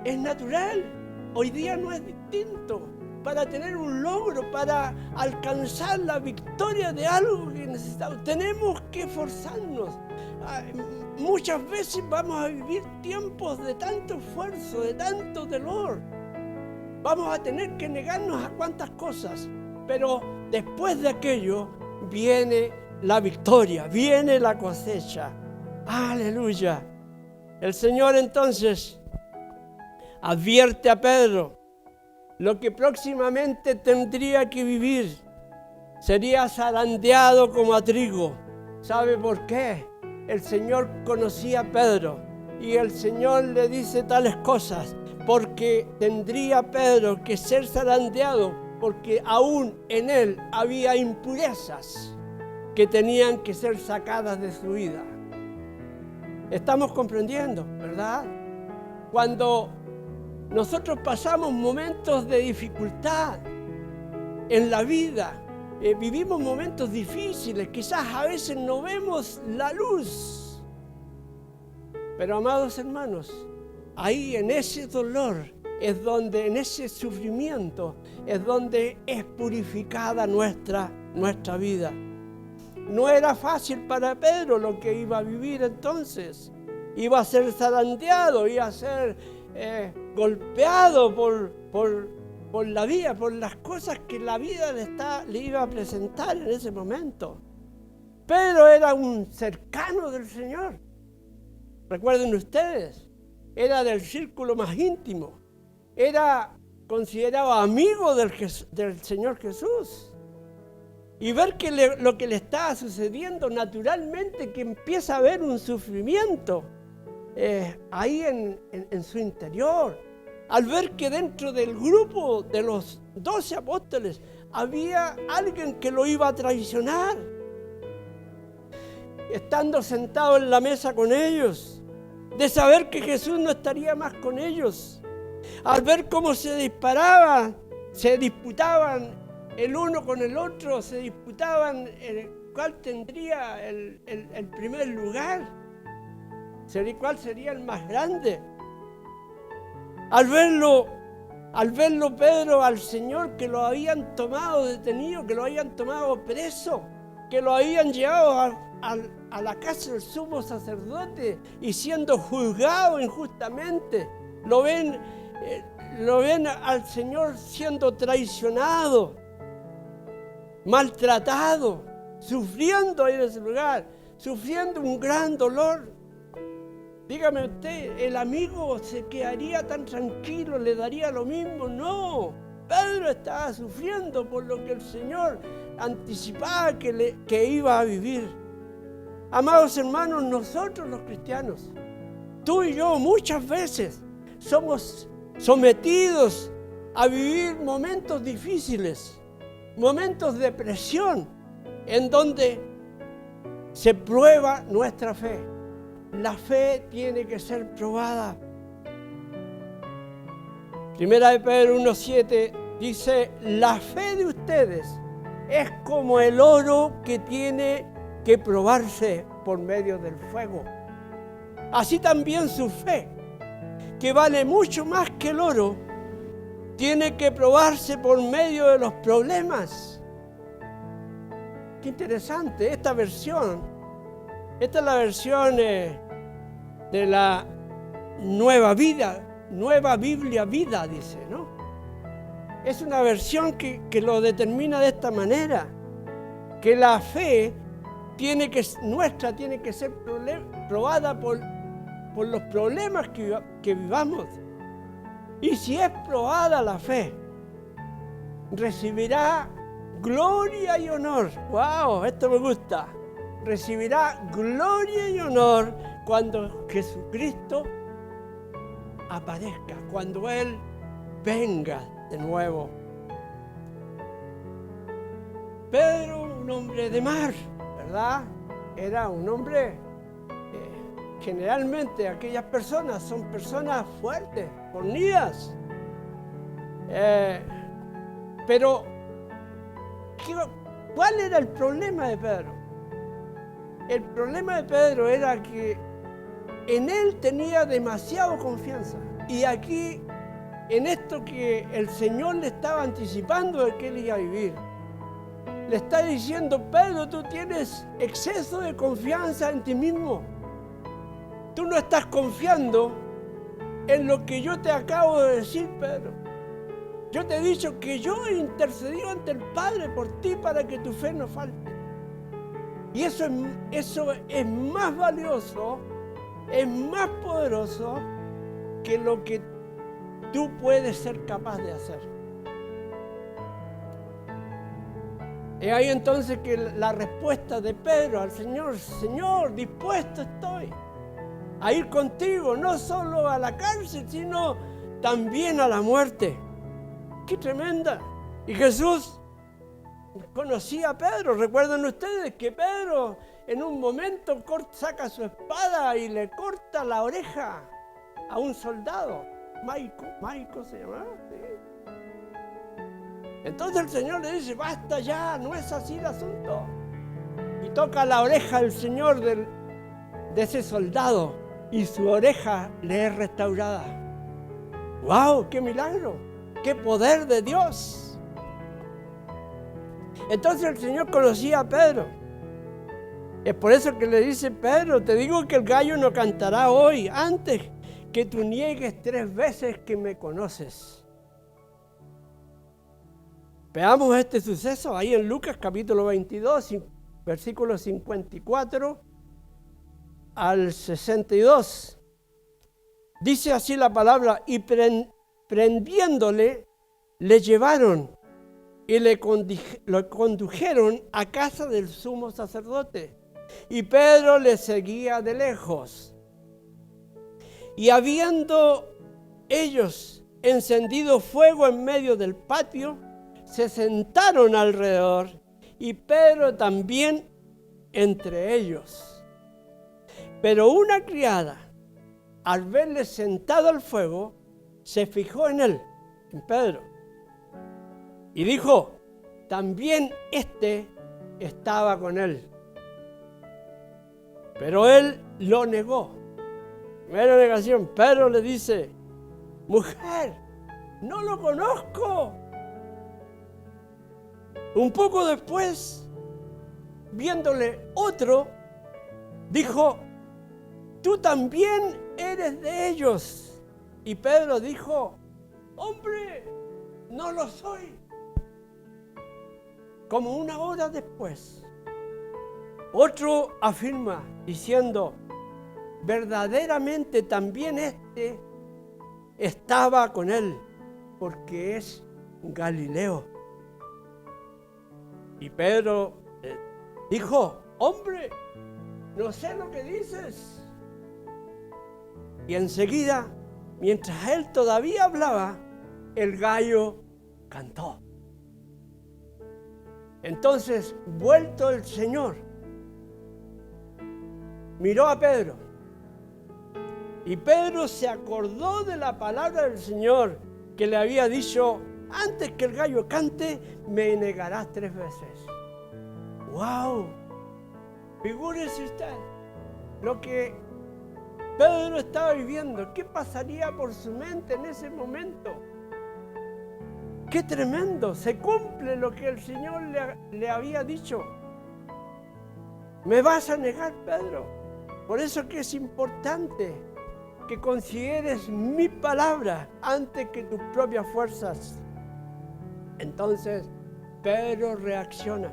Es natural, hoy día no es distinto. Para tener un logro, para alcanzar la victoria de algo que necesitamos, tenemos que esforzarnos. Muchas veces vamos a vivir tiempos de tanto esfuerzo, de tanto dolor. Vamos a tener que negarnos a cuantas cosas, pero después de aquello viene la victoria, viene la cosecha. Aleluya. El Señor entonces advierte a Pedro lo que próximamente tendría que vivir. Sería zarandeado como a trigo. ¿Sabe por qué? El Señor conocía a Pedro y el Señor le dice tales cosas porque tendría Pedro que ser zarandeado, porque aún en él había impurezas que tenían que ser sacadas de su vida. Estamos comprendiendo, ¿verdad? Cuando nosotros pasamos momentos de dificultad en la vida, vivimos momentos difíciles, quizás a veces no vemos la luz. Pero amados hermanos, ahí en ese dolor es donde, en ese sufrimiento, es donde es purificada nuestra vida. No era fácil para Pedro lo que iba a vivir entonces. Iba a ser zarandeado, iba a ser golpeado por la vida, por las cosas que la vida le iba a presentar en ese momento. Pedro era un cercano del Señor. Recuerden ustedes, era del círculo más íntimo. Era considerado amigo del Señor Jesús. Y ver que lo que le estaba sucediendo, naturalmente que empieza a haber un sufrimiento ahí en su interior. Al ver que dentro del grupo de los 12 apóstoles había alguien que lo iba a traicionar. Estando sentado en la mesa con ellos, de saber que Jesús no estaría más con ellos. Al ver cómo se disputaban el uno con el otro, se disputaban cuál tendría el primer lugar, cuál sería el más grande. Al verlo Pedro, al Señor, que lo habían tomado detenido, que lo habían tomado preso, que lo habían llevado a la casa del sumo sacerdote y siendo juzgado injustamente, lo ven al Señor siendo traicionado, maltratado, sufriendo ahí en ese lugar, sufriendo un gran dolor. Dígame usted, ¿el amigo se quedaría tan tranquilo, le daría lo mismo? No, Pedro estaba sufriendo por lo que el Señor anticipaba que iba a vivir. Amados hermanos, nosotros los cristianos, tú y yo muchas veces somos sometidos a vivir momentos difíciles, momentos de presión, en donde se prueba nuestra fe. La fe tiene que ser probada. Primera de Pedro 1:7 dice: la fe de ustedes es como el oro que tiene que probarse por medio del fuego. Así también su fe, que vale mucho más que el oro, tiene que probarse por medio de los problemas. Qué interesante esta versión. Esta es la versión de la Nueva Biblia Vida, dice, ¿no? Es una versión que lo determina de esta manera, que la fe nuestra tiene que ser probada por los problemas que vivamos. Y si es probada la fe, recibirá gloria y honor. ¡Wow! Esto me gusta. Recibirá gloria y honor cuando Jesucristo aparezca, cuando Él venga de nuevo. Pedro, un hombre de mar, ¿verdad? Era un hombre, generalmente aquellas personas son personas fuertes, fornidas. Pero, ¿cuál era el problema de Pedro? El problema de Pedro era que en él tenía demasiada confianza. Y aquí, en esto que el Señor le estaba anticipando de que él iba a vivir, le está diciendo: Pedro, tú tienes exceso de confianza en ti mismo. Tú no estás confiando en lo que yo te acabo de decir, Pedro. Yo te he dicho que yo he intercedido ante el Padre por ti para que tu fe no falte. Y eso es más valioso, es más poderoso que lo que tú puedes ser capaz de hacer. Y ahí entonces que la respuesta de Pedro al Señor: Señor, dispuesto estoy a ir contigo, no solo a la cárcel, sino también a la muerte. ¡Qué tremenda! Y Jesús conocía a Pedro. Recuerden ustedes que Pedro en un momento saca su espada y le corta la oreja a un soldado. Maico se llamaba. ¿Sí? Entonces el Señor le dice: basta ya, no es así el asunto. Y toca la oreja del Señor de ese soldado y su oreja le es restaurada. ¡Wow! ¡Qué milagro! ¡Qué poder de Dios! Entonces el Señor conocía a Pedro. Es por eso que le dice: Pedro, te digo que el gallo no cantará hoy antes que tú niegues 3 veces que me conoces. Veamos este suceso ahí en Lucas capítulo 22, versículos 54 al 62. Dice así la palabra: y prendiéndole, le llevaron y lo condujeron a casa del sumo sacerdote. Y Pedro le seguía de lejos. Y habiendo ellos encendido fuego en medio del patio, se sentaron alrededor, y Pedro también entre ellos. Pero una criada, al verle sentado al fuego, se fijó en él, en Pedro, y dijo: también estaba con él. Pero él lo negó. Primera negación. Pedro le dice: mujer, no lo conozco. Un poco después, viéndole otro, dijo: tú también eres de ellos. Y Pedro dijo: hombre, no lo soy. Como una hora después, otro afirma diciendo: verdaderamente también estaba con él, porque es Galileo. Y Pedro dijo: hombre, no sé lo que dices. Y enseguida, mientras él todavía hablaba, el gallo cantó. Entonces, vuelto el Señor, miró a Pedro. Y Pedro se acordó de la palabra del Señor que le había dicho: antes que el gallo cante, me negarás 3 veces. ¡Wow! Figúrese usted lo que Pedro estaba viviendo. ¿Qué pasaría por su mente en ese momento? ¡Qué tremendo! Se cumple lo que el Señor le había dicho. ¿Me vas a negar, Pedro? Por eso que es importante que consideres mi palabra antes que tus propias fuerzas. Entonces Pedro reacciona.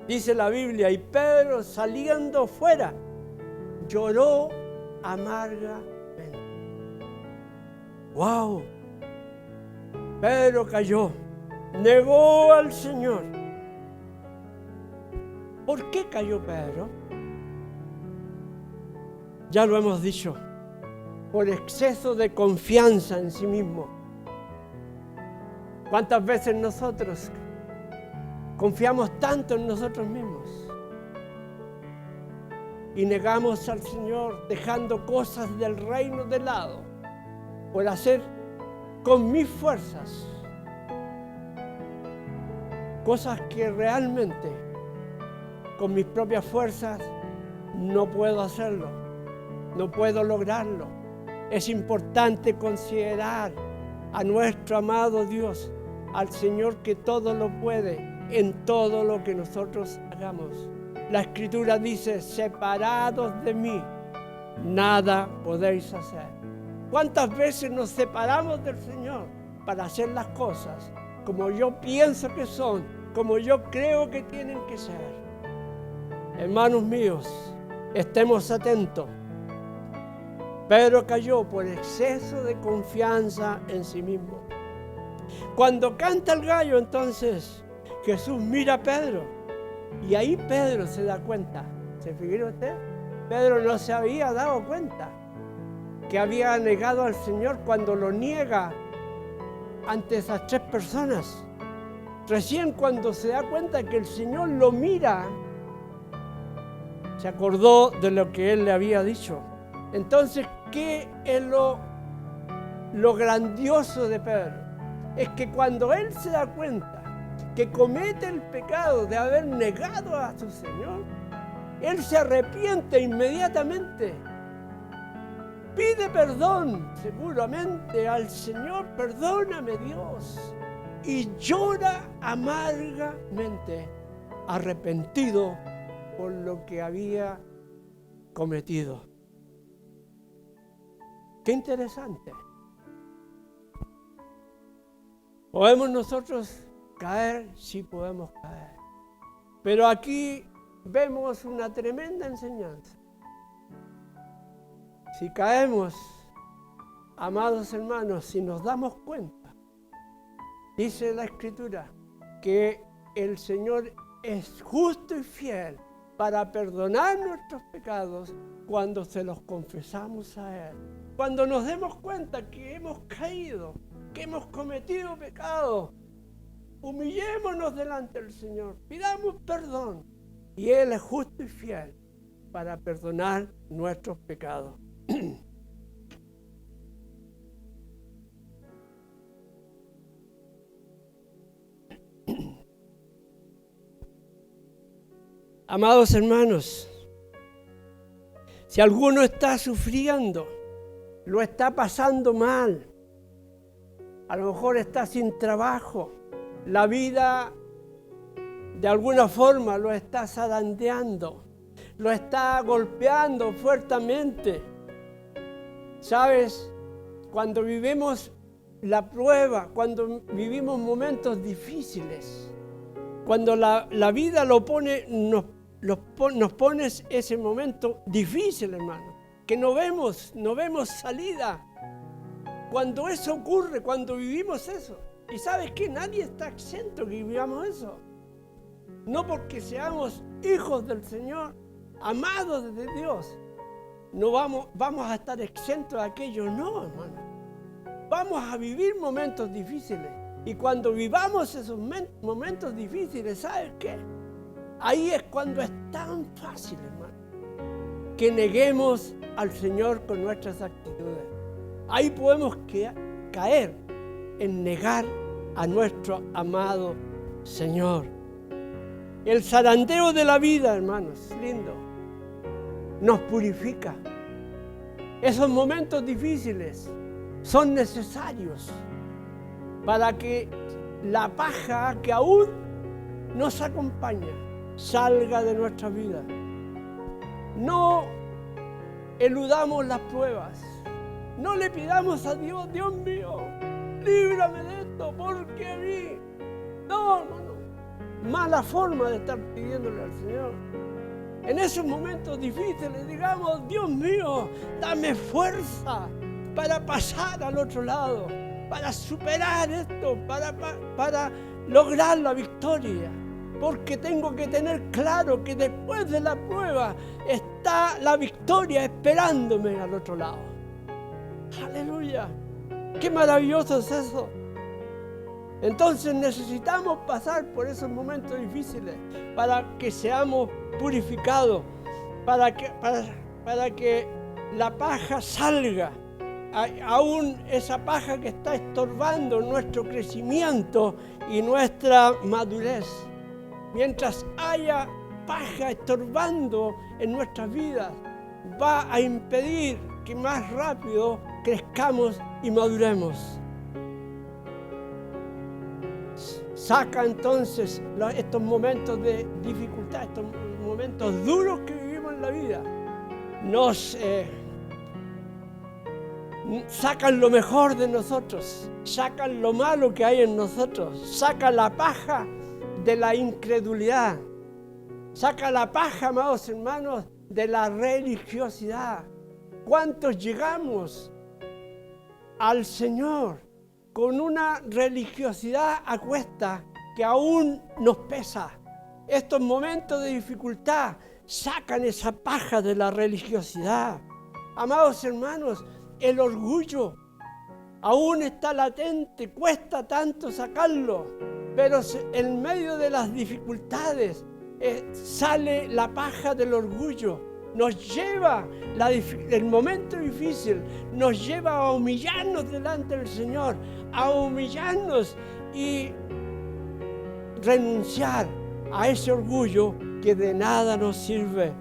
Dice la Biblia: y Pedro, saliendo fuera, lloró amargamente. ¡Wow! Pedro cayó, negó al Señor. ¿Por qué cayó Pedro? Ya lo hemos dicho: por exceso de confianza en sí mismo. ¿Cuántas veces nosotros confiamos tanto en nosotros mismos y negamos al Señor, dejando cosas del reino de lado por hacer con mis fuerzas cosas que realmente con mis propias fuerzas no puedo hacerlo, no puedo lograrlo? Es importante considerar a nuestro amado Dios, al Señor que todo lo puede en todo lo que nosotros hagamos. La Escritura dice: separados de mí, nada podéis hacer. ¿Cuántas veces nos separamos del Señor para hacer las cosas como yo pienso que son, como yo creo que tienen que ser? Hermanos míos, estemos atentos. Pedro cayó por exceso de confianza en sí mismo. Cuando canta el gallo, entonces Jesús mira a Pedro y ahí Pedro se da cuenta. ¿Se figura usted? Pedro no se había dado cuenta que había negado al Señor cuando lo niega ante esas 3 personas. Recién cuando se da cuenta que el Señor lo mira, se acordó de lo que Él le había dicho. Entonces, ¿qué es lo grandioso de Pedro? Es que cuando él se da cuenta que comete el pecado de haber negado a su Señor, él se arrepiente inmediatamente. Pide perdón seguramente al Señor, perdóname Dios, y llora amargamente, arrepentido por lo que había cometido. Qué interesante. ¿Podemos nosotros caer? Sí, podemos caer. Pero aquí vemos una tremenda enseñanza. Si caemos, amados hermanos, si nos damos cuenta, dice la Escritura que el Señor es justo y fiel para perdonar nuestros pecados cuando se los confesamos a Él. Cuando nos demos cuenta que hemos caído, que hemos cometido pecado, humillémonos delante del Señor, pidamos perdón y Él es justo y fiel para perdonar nuestros pecados. Amados hermanos, si alguno está sufriendo, lo está pasando mal, a lo mejor está sin trabajo, la vida de alguna forma lo está zarandeando, lo está golpeando fuertemente. ¿Sabes? Cuando vivimos la prueba, cuando vivimos momentos difíciles, cuando la vida nos pone ese momento difícil, hermano, que no vemos salida. Cuando eso ocurre, cuando vivimos eso, y ¿sabes qué? Nadie está exento que vivamos eso. No porque seamos hijos del Señor, amados de Dios, no vamos a estar exentos de aquello, no, hermano. Vamos a vivir momentos difíciles. Y cuando vivamos esos momentos difíciles, ¿sabes qué? Ahí es cuando es tan fácil, hermano, que neguemos al Señor con nuestras actitudes. Ahí podemos caer en negar a nuestro amado Señor. El zarandeo de la vida, hermanos, lindo, nos purifica. Esos momentos difíciles son necesarios para que la paja que aún nos acompaña salga de nuestra vida. No eludamos las pruebas. No le pidamos a Dios, Dios mío, líbrame de esto, porque a mí. No. Mala forma de estar pidiéndole al Señor. En esos momentos difíciles, digamos, Dios mío, dame fuerza para pasar al otro lado, para superar esto, para lograr la victoria. Porque tengo que tener claro que después de la prueba está la victoria esperándome al otro lado. ¡Aleluya! ¡Qué maravilloso es eso! Entonces necesitamos pasar por esos momentos difíciles para que seamos purificados, para que la paja salga, aún esa paja que está estorbando nuestro crecimiento y nuestra madurez. Mientras haya paja estorbando en nuestras vidas, va a impedir que más rápido crezcamos y maduremos. Saca entonces estos momentos de dificultad, estos momentos duros que vivimos en la vida. Sacan lo mejor de nosotros, sacan lo malo que hay en nosotros, sacan la paja de la incredulidad Saca la paja, amados hermanos, de la religiosidad. ¿Cuántos llegamos al Señor con una religiosidad a cuesta que aún nos pesa? Estos momentos de dificultad sacan esa paja de la religiosidad. Amados hermanos, el orgullo aún está latente, cuesta tanto sacarlo, pero en medio de las dificultades sale la paja del orgullo. Nos lleva, el momento difícil, nos lleva a humillarnos delante del Señor, a humillarnos y renunciar a ese orgullo que de nada nos sirve.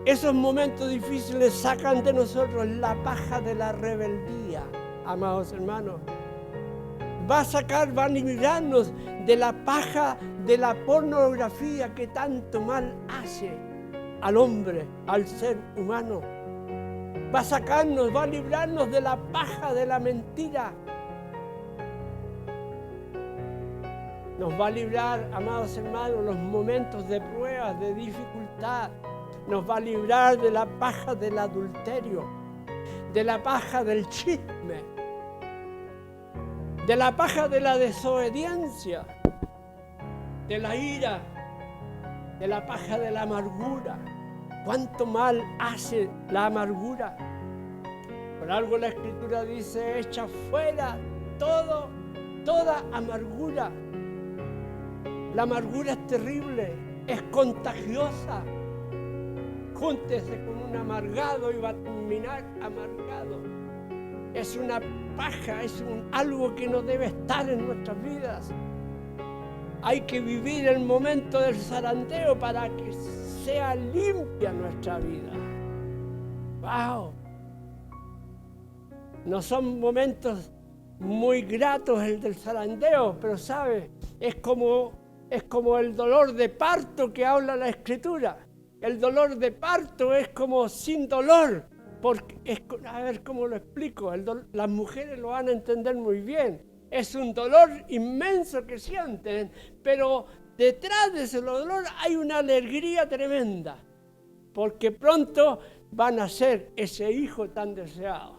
Esos momentos difíciles sacan de nosotros la paja de la rebeldía, amados hermanos. Va a librarnos de la paja de la pornografía que tanto mal hace al hombre, al ser humano. Va a librarnos de la paja de la mentira. Nos va a librar, amados hermanos, los momentos de pruebas, de dificultad. Nos va a librar de la paja del adulterio, de la paja del chisme, de la paja de la desobediencia, de la ira, de la paja de la amargura. ¿Cuánto mal hace la amargura? Por algo la Escritura dice, echa fuera toda amargura. La amargura es terrible, es contagiosa. Júntese con un amargado y va a terminar amargado. Es una paja, es algo que no debe estar en nuestras vidas. Hay que vivir el momento del zarandeo para que sea limpia nuestra vida. ¡Wow! No son momentos muy gratos el del zarandeo, pero ¿sabe? Es como el dolor de parto que habla la Escritura. El dolor de parto es como sin dolor, porque a ver cómo lo explico, las mujeres lo van a entender muy bien. Es un dolor inmenso que sienten, pero detrás de ese dolor hay una alegría tremenda, porque pronto van a ser ese hijo tan deseado.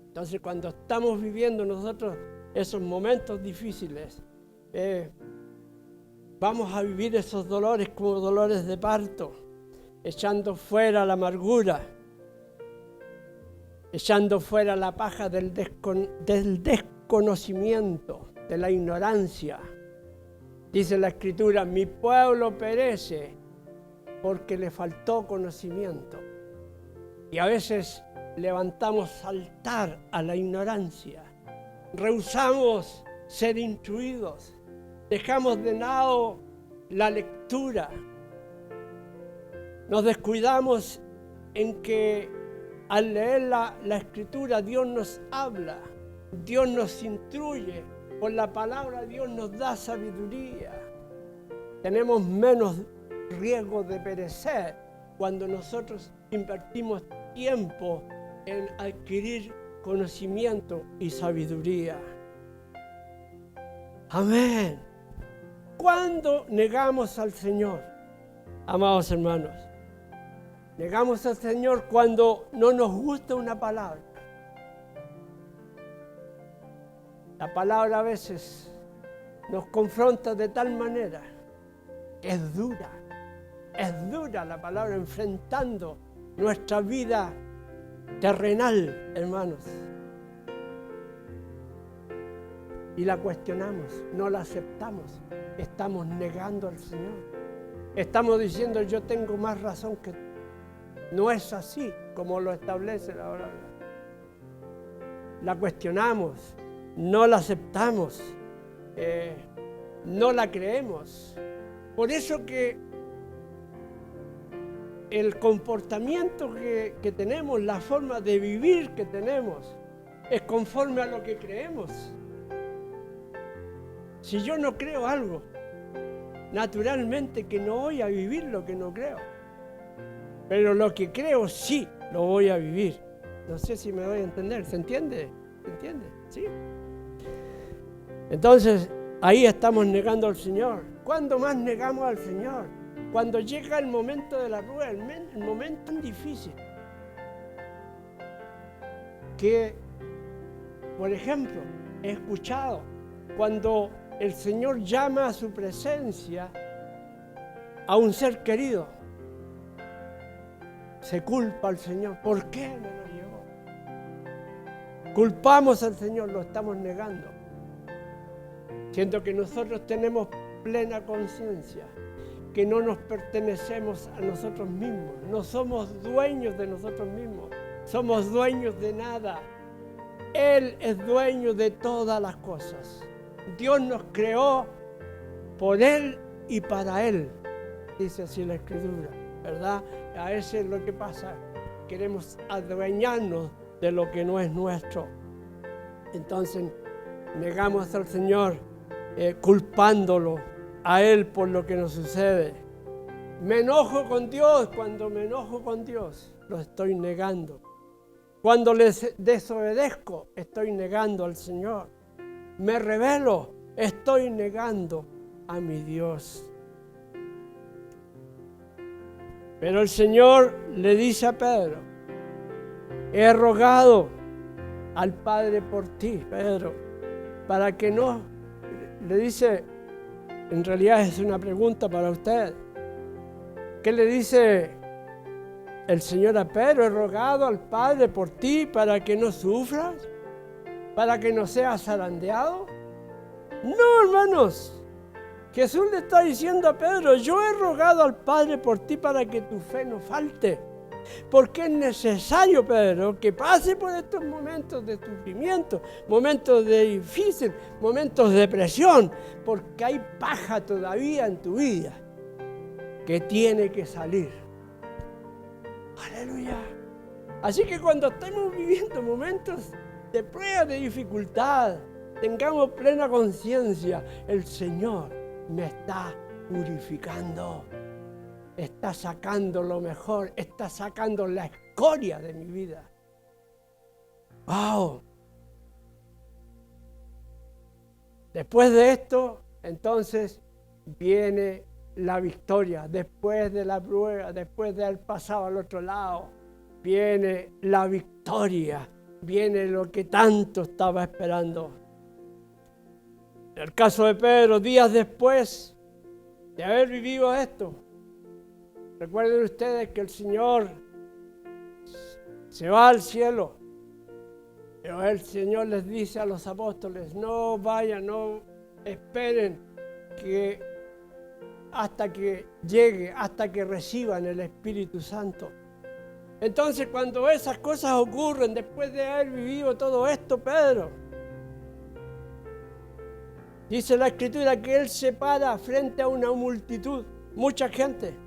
Entonces, cuando estamos viviendo nosotros esos momentos difíciles, vamos a vivir esos dolores como dolores de parto, echando fuera la amargura, echando fuera la paja del desconocimiento, de la ignorancia. Dice la Escritura, mi pueblo perece porque le faltó conocimiento. Y a veces levantamos altar a la ignorancia, rehusamos ser instruidos. Dejamos de lado la lectura. Nos descuidamos en que al leer la Escritura Dios nos habla, Dios nos instruye. Por la palabra Dios nos da sabiduría. Tenemos menos riesgo de perecer cuando nosotros invertimos tiempo en adquirir conocimiento y sabiduría. Amén. ¿Cuándo negamos al Señor, amados hermanos? Negamos al Señor cuando no nos gusta una palabra. La palabra a veces nos confronta de tal manera que es dura la palabra enfrentando nuestra vida terrenal, hermanos. Y la cuestionamos, no la aceptamos. Estamos negando al Señor. Estamos diciendo, yo tengo más razón que tú. No es así como lo establece la palabra. La cuestionamos, no la aceptamos, no la creemos. Por eso que el comportamiento que tenemos, la forma de vivir que tenemos, es conforme a lo que creemos. Si yo no creo algo, naturalmente que no voy a vivir lo que no creo. Pero lo que creo sí lo voy a vivir. No sé si me doy a entender. ¿Se entiende? ¿Se entiende? ¿Sí? Entonces, ahí estamos negando al Señor. ¿Cuándo más negamos al Señor? Cuando llega el momento de la prueba, el momento tan difícil. Que, por ejemplo, he escuchado cuando el Señor llama a su presencia a un ser querido, se culpa al Señor. ¿Por qué me lo llevó? Culpamos al Señor, lo estamos negando. Siento que nosotros tenemos plena conciencia que no nos pertenecemos a nosotros mismos, no somos dueños de nosotros mismos, somos dueños de nada. Él es dueño de todas las cosas. Dios nos creó por Él y para Él, dice así la Escritura, ¿verdad? A veces es lo que pasa, queremos adueñarnos de lo que no es nuestro. Entonces negamos al Señor culpándolo a Él por lo que nos sucede. Me enojo con Dios. Cuando me enojo con Dios, lo estoy negando. Cuando les desobedezco, estoy negando al Señor. Me rebelo, estoy negando a mi Dios. Pero el Señor le dice a Pedro, he rogado al Padre por ti, Pedro, para que no, le dice, en realidad es una pregunta para usted. ¿Qué le dice el Señor a Pedro? He rogado al Padre por ti para que no sufras, para que no seas zarandeado. No, hermanos. Jesús le está diciendo a Pedro, yo he rogado al Padre por ti para que tu fe no falte. Porque es necesario, Pedro, que pase por estos momentos de sufrimiento, momentos de difícil, momentos de presión, porque hay paja todavía en tu vida que tiene que salir. Aleluya. Así que cuando estemos viviendo momentos de prueba, de dificultad, tengamos plena conciencia, el Señor me está purificando. Está sacando lo mejor, está sacando la escoria de mi vida. ¡Wow! Después de esto, entonces, viene la victoria. Después de la prueba, después de haber pasado al otro lado, viene la victoria. Viene lo que tanto estaba esperando. En el caso de Pedro, días después de haber vivido esto, recuerden ustedes que el Señor se va al cielo, pero el Señor les dice a los apóstoles, no vayan, no esperen que hasta que llegue, hasta que reciban el Espíritu Santo. Entonces, cuando esas cosas ocurren, después de haber vivido todo esto, Pedro, dice la Escritura que él se para frente a una multitud, mucha gente.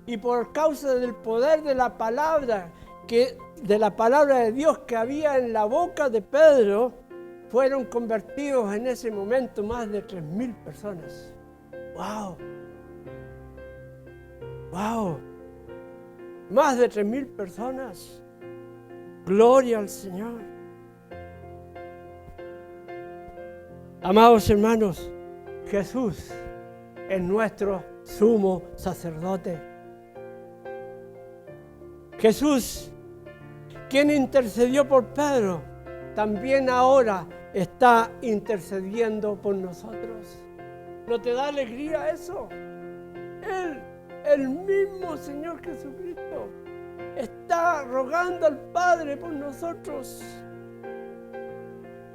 Y por causa del poder de la palabra de Dios que había en la boca de Pedro, fueron convertidos en ese momento más de 3,000 personas. ¡Wow! ¡Wow! Más de 3,000 personas. Gloria al Señor. Amados hermanos, Jesús es nuestro sumo sacerdote. Jesús, quien intercedió por Pedro, también ahora está intercediendo por nosotros. ¿No te da alegría eso? Él, el mismo Señor Jesucristo, está rogando al Padre por nosotros.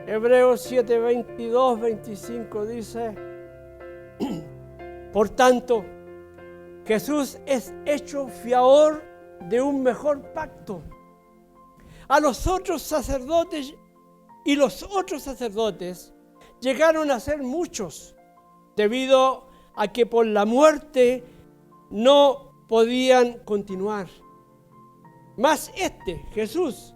Hebreos 7, 22, 25 dice, por tanto, Jesús es hecho fiador de un mejor pacto. A los otros sacerdotes y los otros sacerdotes llegaron a ser muchos, debido a que por la muerte no podían continuar. Mas Jesús,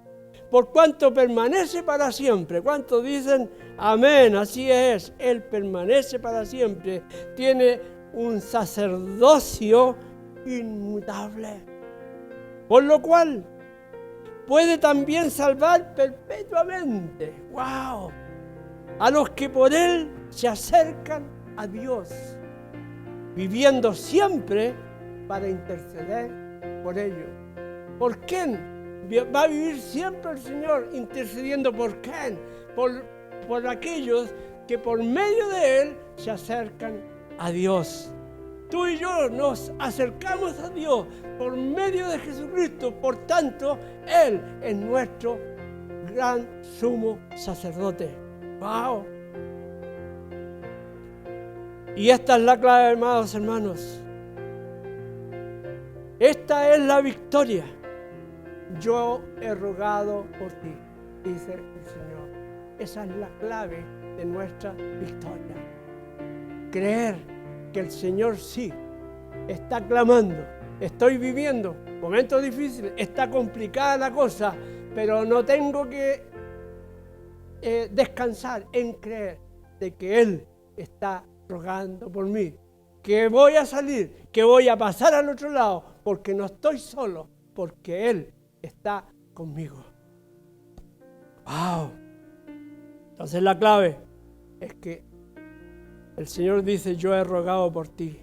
por cuanto permanece para siempre, ¿cuántos dicen amén? Así es, Él permanece para siempre, tiene un sacerdocio inmutable. Por lo cual, puede también salvar perpetuamente, ¡wow!, a los que por Él se acercan a Dios, viviendo siempre para interceder por ellos. ¿Por quién? Va a vivir siempre el Señor intercediendo por quién? Por aquellos que por medio de Él se acercan a Dios. Tú y yo nos acercamos a Dios por medio de Jesucristo, por tanto, Él es nuestro gran sumo sacerdote. ¡Wow! Y esta es la clave, amados hermanos. Esta es la victoria. Yo he rogado por ti, dice el Señor. Esa es la clave de nuestra victoria. Creer que el Señor sí está clamando. Estoy viviendo momentos difíciles, está complicada la cosa, pero no tengo que descansar en creer de que Él está rogando por mí, que voy a salir, que voy a pasar al otro lado, porque no estoy solo, porque Él está conmigo. ¡Wow! Entonces la clave es que el Señor dice, yo he rogado por ti.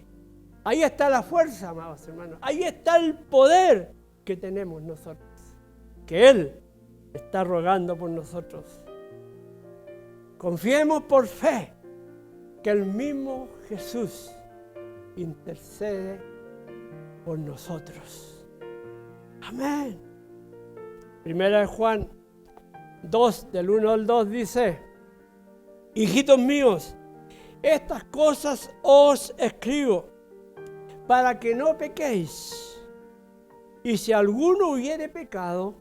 Ahí está la fuerza, amados hermanos. Ahí está el poder que tenemos nosotros. Que Él está rogando por nosotros. Confiemos por fe que el mismo Jesús intercede por nosotros. Amén. Primera de Juan 2, del 1 al 2 dice, hijitos míos, estas cosas os escribo para que no pequéis. Y si alguno hubiere pecado,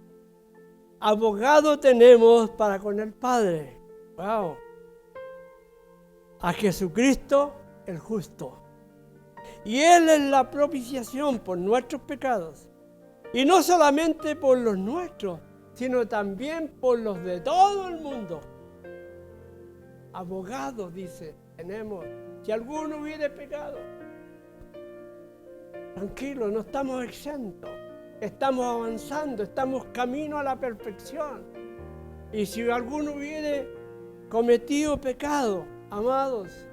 abogado tenemos para con el Padre. ¡Wow! A Jesucristo el justo. Y Él es la propiciación por nuestros pecados. Y no solamente por los nuestros, sino también por los de todo el mundo. Abogado, dice, tenemos. Si alguno hubiere pecado, tranquilo, no estamos exentos. Estamos avanzando, estamos camino a la perfección. Y si alguno hubiere cometido pecado, amados,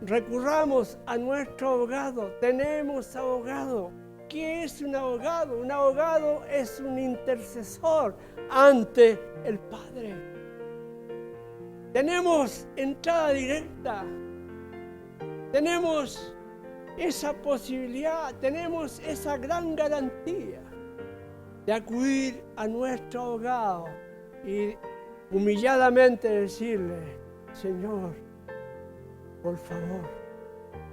recurramos a nuestro abogado. Tenemos abogado. ¿Qué es un abogado? Un abogado es un intercesor ante el Padre. Tenemos entrada directa. Tenemos esa posibilidad, tenemos esa gran garantía de acudir a nuestro abogado y humilladamente decirle, Señor, por favor,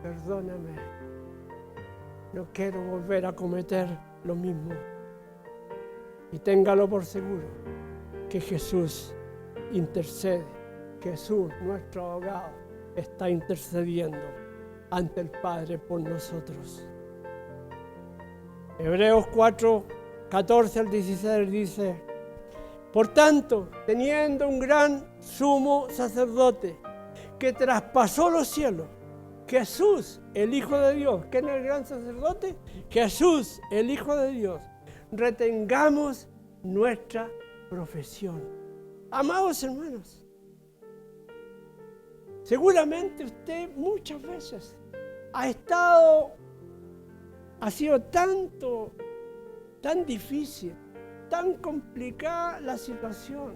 perdóname. No quiero volver a cometer lo mismo. Y téngalo por seguro que Jesús intercede. Jesús, nuestro abogado, está intercediendo ante el Padre por nosotros. Hebreos 4, 14 al 16 dice, por tanto, teniendo un gran sumo sacerdote que traspasó los cielos, Jesús, el Hijo de Dios. ¿Quién es el gran sacerdote? Jesús, el Hijo de Dios. Retengamos nuestra profesión. Amados hermanos, seguramente usted muchas veces ha sido tan difícil, tan complicada la situación.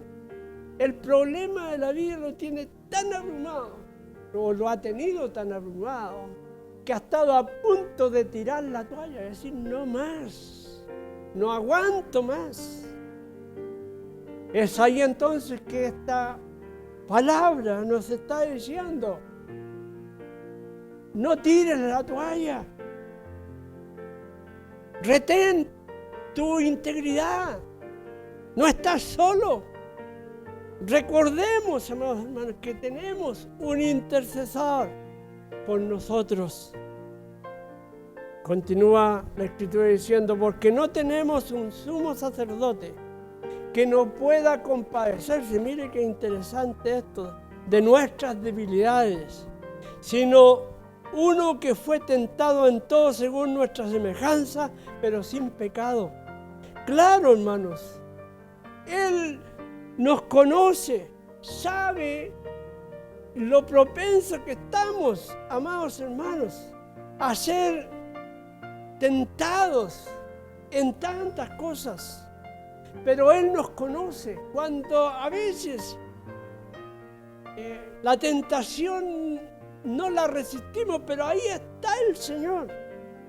El problema de la vida lo tiene tan abrumado, o lo ha tenido tan abrumado, que ha estado a punto de tirar la toalla y decir, no más, no aguanto más. Es ahí entonces que esta palabra nos está diciendo, no tires la toalla, retén tu integridad, no estás solo. Recordemos, amados hermanos, que tenemos un intercesor por nosotros. Continúa la Escritura diciendo, porque no tenemos un sumo sacerdote que no pueda compadecerse, mire qué interesante esto, de nuestras debilidades, sino uno que fue tentado en todo según nuestra semejanza, pero sin pecado. Claro, hermanos, Él nos conoce, sabe lo propenso que estamos, amados hermanos, a ser tentados en tantas cosas. Pero Él nos conoce. Cuando a veces la tentación no la resistimos, pero ahí está el Señor.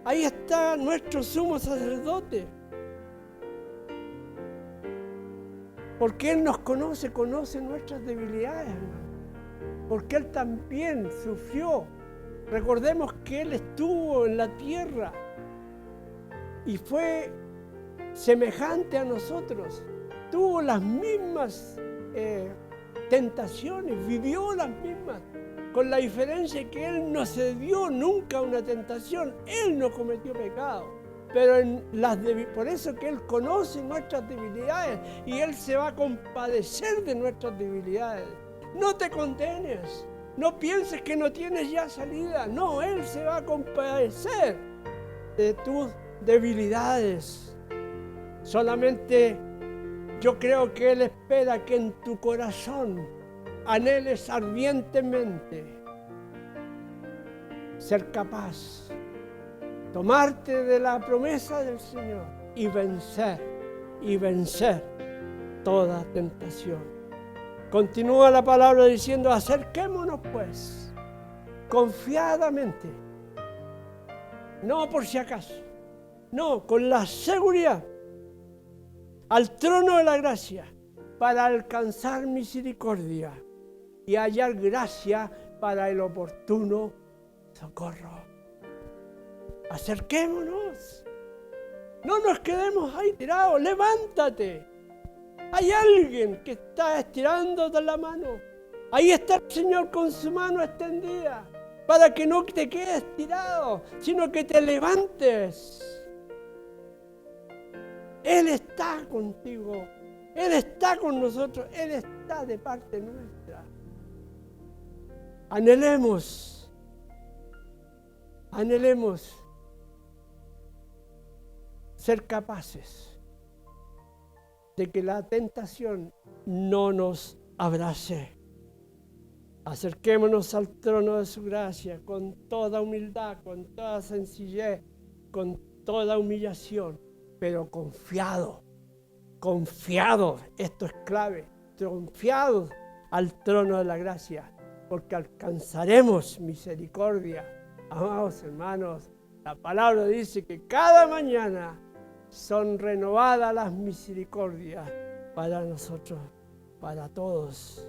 Ahí está nuestro sumo sacerdote. Porque Él nos conoce, conoce nuestras debilidades, hermano. Porque Él también sufrió. Recordemos que Él estuvo en la tierra y fue semejante a nosotros. Tuvo las mismas tentaciones, vivió las mismas, con la diferencia que Él no cedió nunca a una tentación. Él no cometió pecado, pero por eso que Él conoce nuestras debilidades y Él se va a compadecer de nuestras debilidades. No te condenes, no pienses que no tienes ya salida. No, Él se va a compadecer de tus debilidades. Solamente yo creo que Él espera que en tu corazón anheles ardientemente ser capaz, tomarte de la promesa del Señor y vencer toda tentación. Continúa la palabra diciendo: acerquémonos pues confiadamente, no por si acaso, no, con la seguridad, al trono de la gracia, para alcanzar misericordia y hallar gracia para el oportuno socorro. Acerquémonos, no nos quedemos ahí tirados, levántate. Hay alguien que está estirándote la mano. Ahí está el Señor con su mano extendida, para que no te quedes tirado, sino que te levantes. Él está contigo, Él está con nosotros, Él está de parte nuestra. Anhelemos ser capaces de que la tentación no nos abrace. Acerquémonos al trono de su gracia con toda humildad, con toda sencillez, con toda humillación, pero confiados, esto es clave, confiados al trono de la gracia, porque alcanzaremos misericordia. Amados hermanos, la palabra dice que cada mañana son renovadas las misericordias para nosotros, para todos.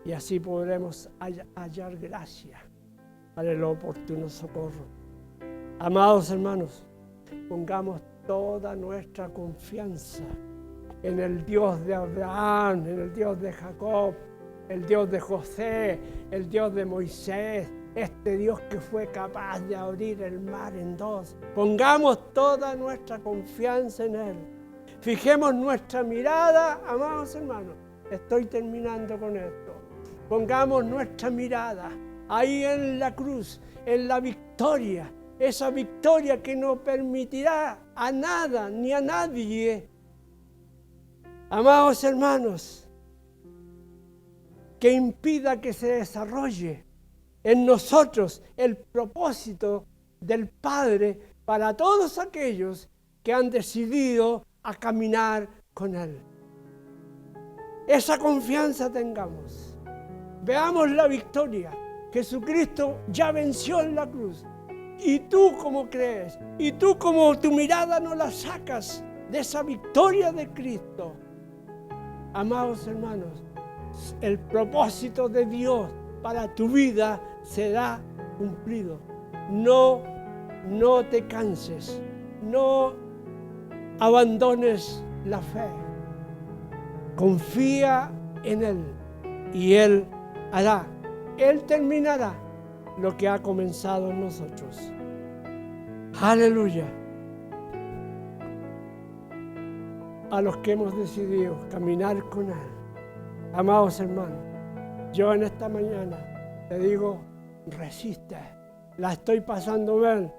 Y así podremos hallar gracia para el oportuno socorro. Amados hermanos, pongamos toda nuestra confianza en el Dios de Abraham, en el Dios de Jacob, el Dios de José, el Dios de Moisés, este Dios que fue capaz de abrir el mar en dos. Pongamos toda nuestra confianza en Él. Fijemos nuestra mirada, amados hermanos. Estoy terminando con esto. Pongamos nuestra mirada ahí en la cruz, en la victoria. Esa victoria que no permitirá a nada ni a nadie, amados hermanos, que impida que se desarrolle en nosotros el propósito del Padre para todos aquellos que han decidido a caminar con Él. Esa confianza tengamos. Veamos la victoria. Jesucristo ya venció en la cruz. Y tú como crees, y tú como tu mirada no la sacas de esa victoria de Cristo. Amados hermanos, el propósito de Dios para tu vida será cumplido. No te canses, no abandones la fe. Confía en Él y Él hará, Él terminará lo que ha comenzado en nosotros. Aleluya. A los que hemos decidido caminar con Él, amados hermanos, yo en esta mañana te digo, resiste. La estoy pasando mal.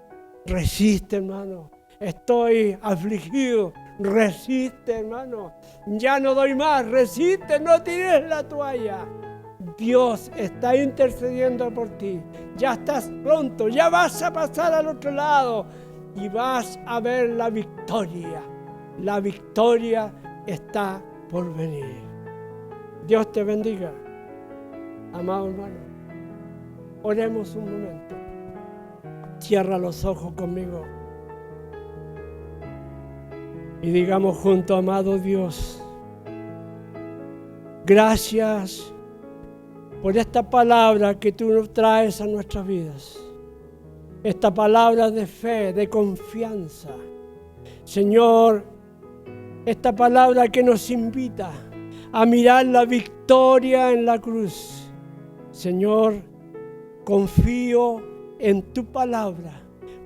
Resiste, hermano. Estoy afligido. Resiste, hermano. Ya no doy más. Resiste, no tires la toalla. Dios está intercediendo por ti. Ya estás pronto, ya vas a pasar al otro lado y vas a ver la victoria. La victoria está por venir. Dios te bendiga, amado hermano. Oremos un momento. Cierra los ojos conmigo y digamos juntos: amado Dios, gracias por esta palabra que tú nos traes a nuestras vidas. Esta palabra de fe, de confianza. Señor, esta palabra que nos invita a mirar la victoria en la cruz. Señor, confío en tu palabra.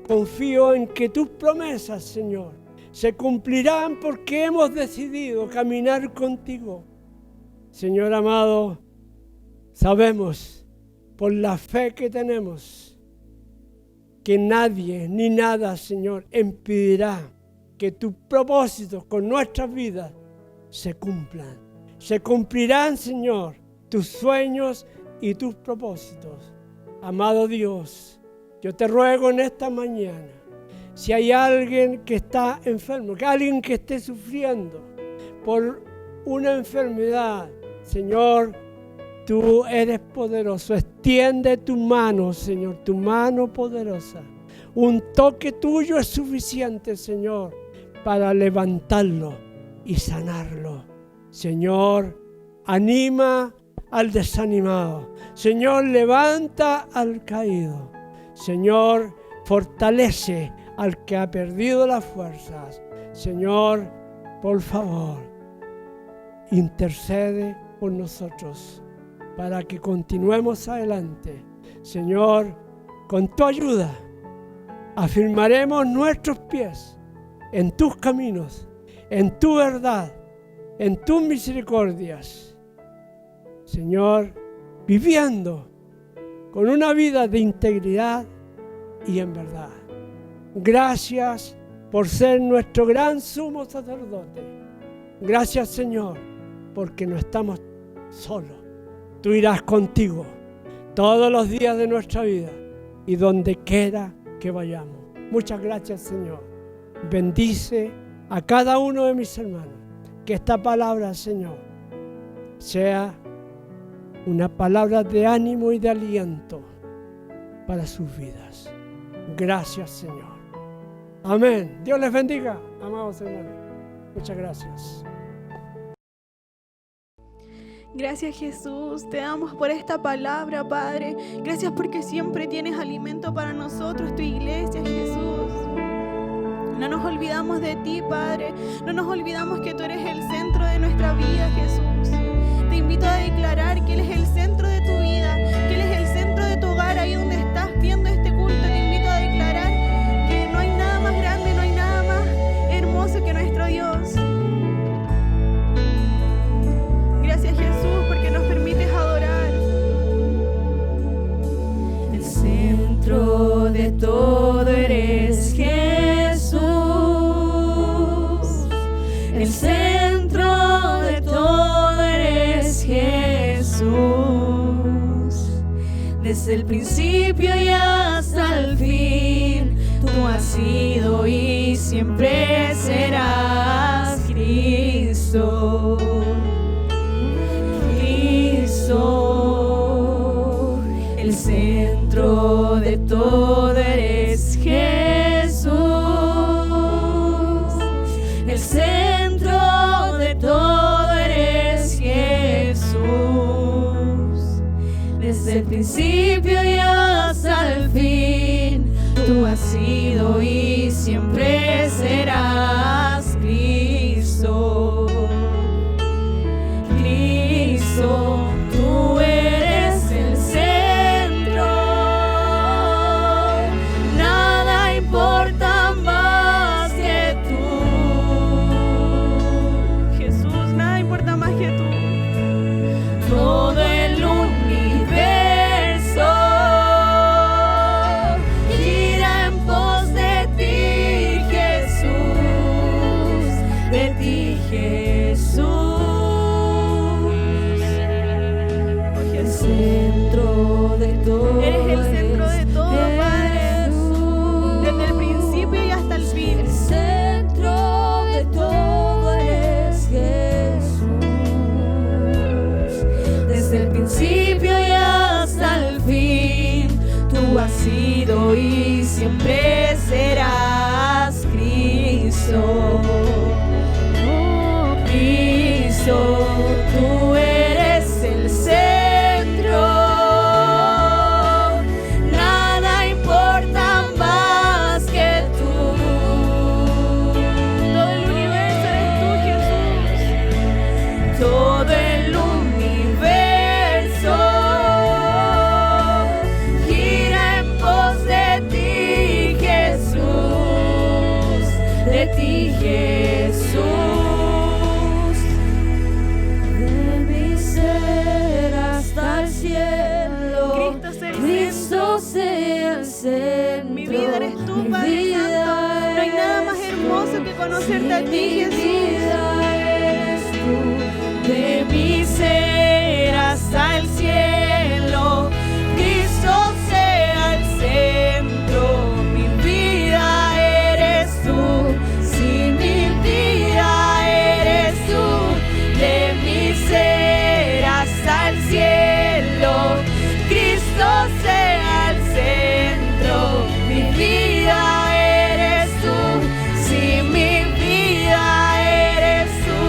Confío en que tus promesas, Señor, se cumplirán porque hemos decidido caminar contigo. Señor amado, sabemos por la fe que tenemos que nadie ni nada, Señor, impedirá que tus propósitos con nuestras vidas se cumplan. Se cumplirán, Señor, tus sueños y tus propósitos. Amado Dios, yo te ruego en esta mañana, si hay alguien que está enfermo, que alguien que esté sufriendo por una enfermedad, Señor, tú eres poderoso. Extiende tu mano, Señor, tu mano poderosa. Un toque tuyo es suficiente, Señor, para levantarlo y sanarlo. Señor, anima al desanimado. Señor, levanta al caído. Señor, fortalece al que ha perdido las fuerzas. Señor, por favor, intercede por nosotros para que continuemos adelante. Señor, con tu ayuda, afirmaremos nuestros pies en tus caminos, en tu verdad, en tus misericordias. Señor, viviendo con una vida de integridad y en verdad. Gracias por ser nuestro gran sumo sacerdote. Gracias, Señor, porque no estamos solos. Tú irás contigo todos los días de nuestra vida y donde quiera que vayamos. Muchas gracias, Señor. Bendice a cada uno de mis hermanos. Que esta palabra, Señor, sea una palabra de ánimo y de aliento para sus vidas. Gracias, Señor. Amén. Dios les bendiga, amados hermanos. Muchas gracias. Gracias, Jesús, te damos por esta palabra, Padre. Gracias porque siempre tienes alimento para nosotros, tu iglesia, Jesús. No nos olvidamos de ti, Padre. No nos olvidamos que tú eres el centro de nuestra vida, Jesús. Te invito a declarar que Él es el centro de tu vida, que Él es el centro de tu hogar, ahí donde estás viendo este culto. Te invito a declarar que no hay nada más grande, no hay nada más hermoso que nuestro Dios. Gracias, Jesús, porque nos permites adorar. El centro de todo eres Jesús. El centro de todo eres Jesús. Desde el principio y hasta el fin, tú has sido y siempre serás Cristo. El centro de todo eres Jesús. El centro de todo eres Jesús. Desde el principio y hasta el fin, tú has sido y siempre serás Cristo. Cristo, tú eres el centro, nada importa más que tú. Jesús, nada importa más que tú. Todo el universo gira en pos de ti, Jesús. conocerte a ti, Jesús. Eres tú, de mi ser hasta el cielo, Cristo sea el centro, mi vida eres tú, si mi vida eres tú, de mi ser hasta el cielo, Cristo sea el centro, mi vida eres tú, si mi vida eres tú,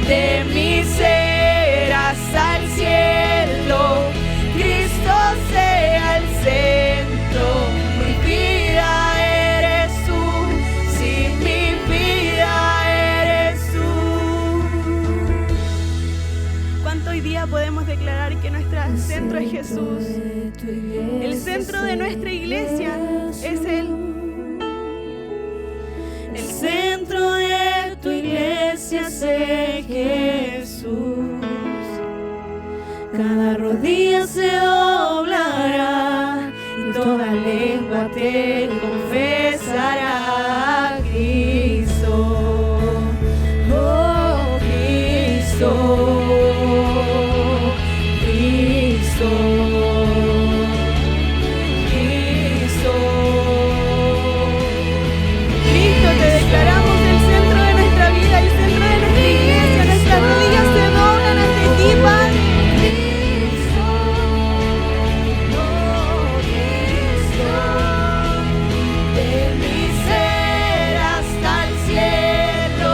de mi ser hasta el cielo, Cristo sea el centro, mi vida eres tú, si mi vida eres tú. ¿Cuánto hoy día podemos declarar que nuestro centro es Jesús? El centro de nuestra iglesia es Él. El centro de tu iglesia es Jesús. Cada rodilla se doblará y toda lengua te confesará. Cristo, oh Cristo, Cristo, Cristo. Cristo, te declaramos el centro de nuestra vida, el centro de nuestra iglesia. Nuestras rodillas se doblan ante ti, Padre. De mi ser hasta el cielo,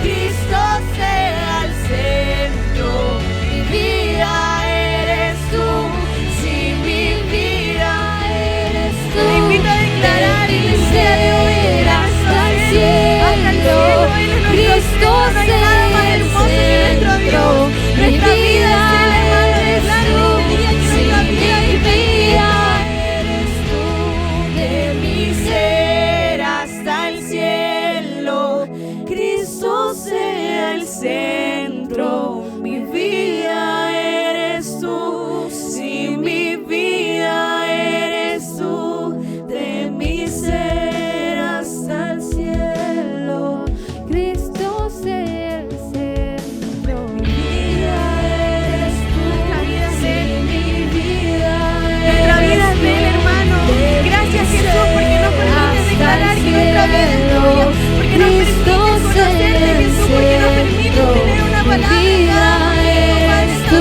Cristo sea el centro, mi vida eres tú, si mi vida eres tú. Te invito a declarar de y mi ser hasta el cielo, Cristo sea el centro, mi vida eres tú, si mi vida eres tú, de mi ser hasta el cielo, Cristo sea el centro, mi vida eres tú, si mi vida eres tú, de mi ser hasta el cielo, Cristo sea el centro, mi vida eres tú, si mi vida Nuestra vida es de Él, hermano. Gracias, Jesús, porque nos permites declarar que nuestra vida es tuya, porque nos permites conocerte, Jesús, porque nos permites tener una palabra Padre Santo,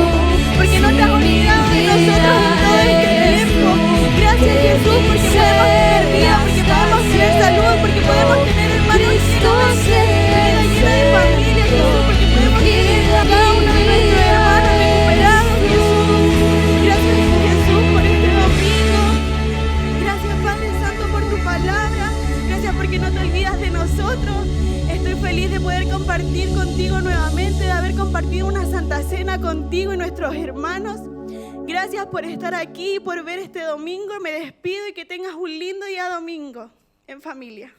porque no te has olvidado de nosotros en todo este tiempo. Gracias, Jesús, porque podemos tener vida, porque podemos tener salud, porque podemos tener hermanos llenos de vida llena de familia, Jesús, porque podemos tener a cada uno de nuestros hermanos recuperados, Jesús. Gracias, Jesús, por este domingo. Gracias, Padre Santo, por tu palabra. Gracias porque no te olvidas de nosotros. Estoy feliz de poder compartir contigo nuevamente, de haber compartido una Santa Cena contigo y nuestros hermanos. Gracias por estar aquí y por ver este domingo. Me despido y que tengas un lindo día domingo en familia.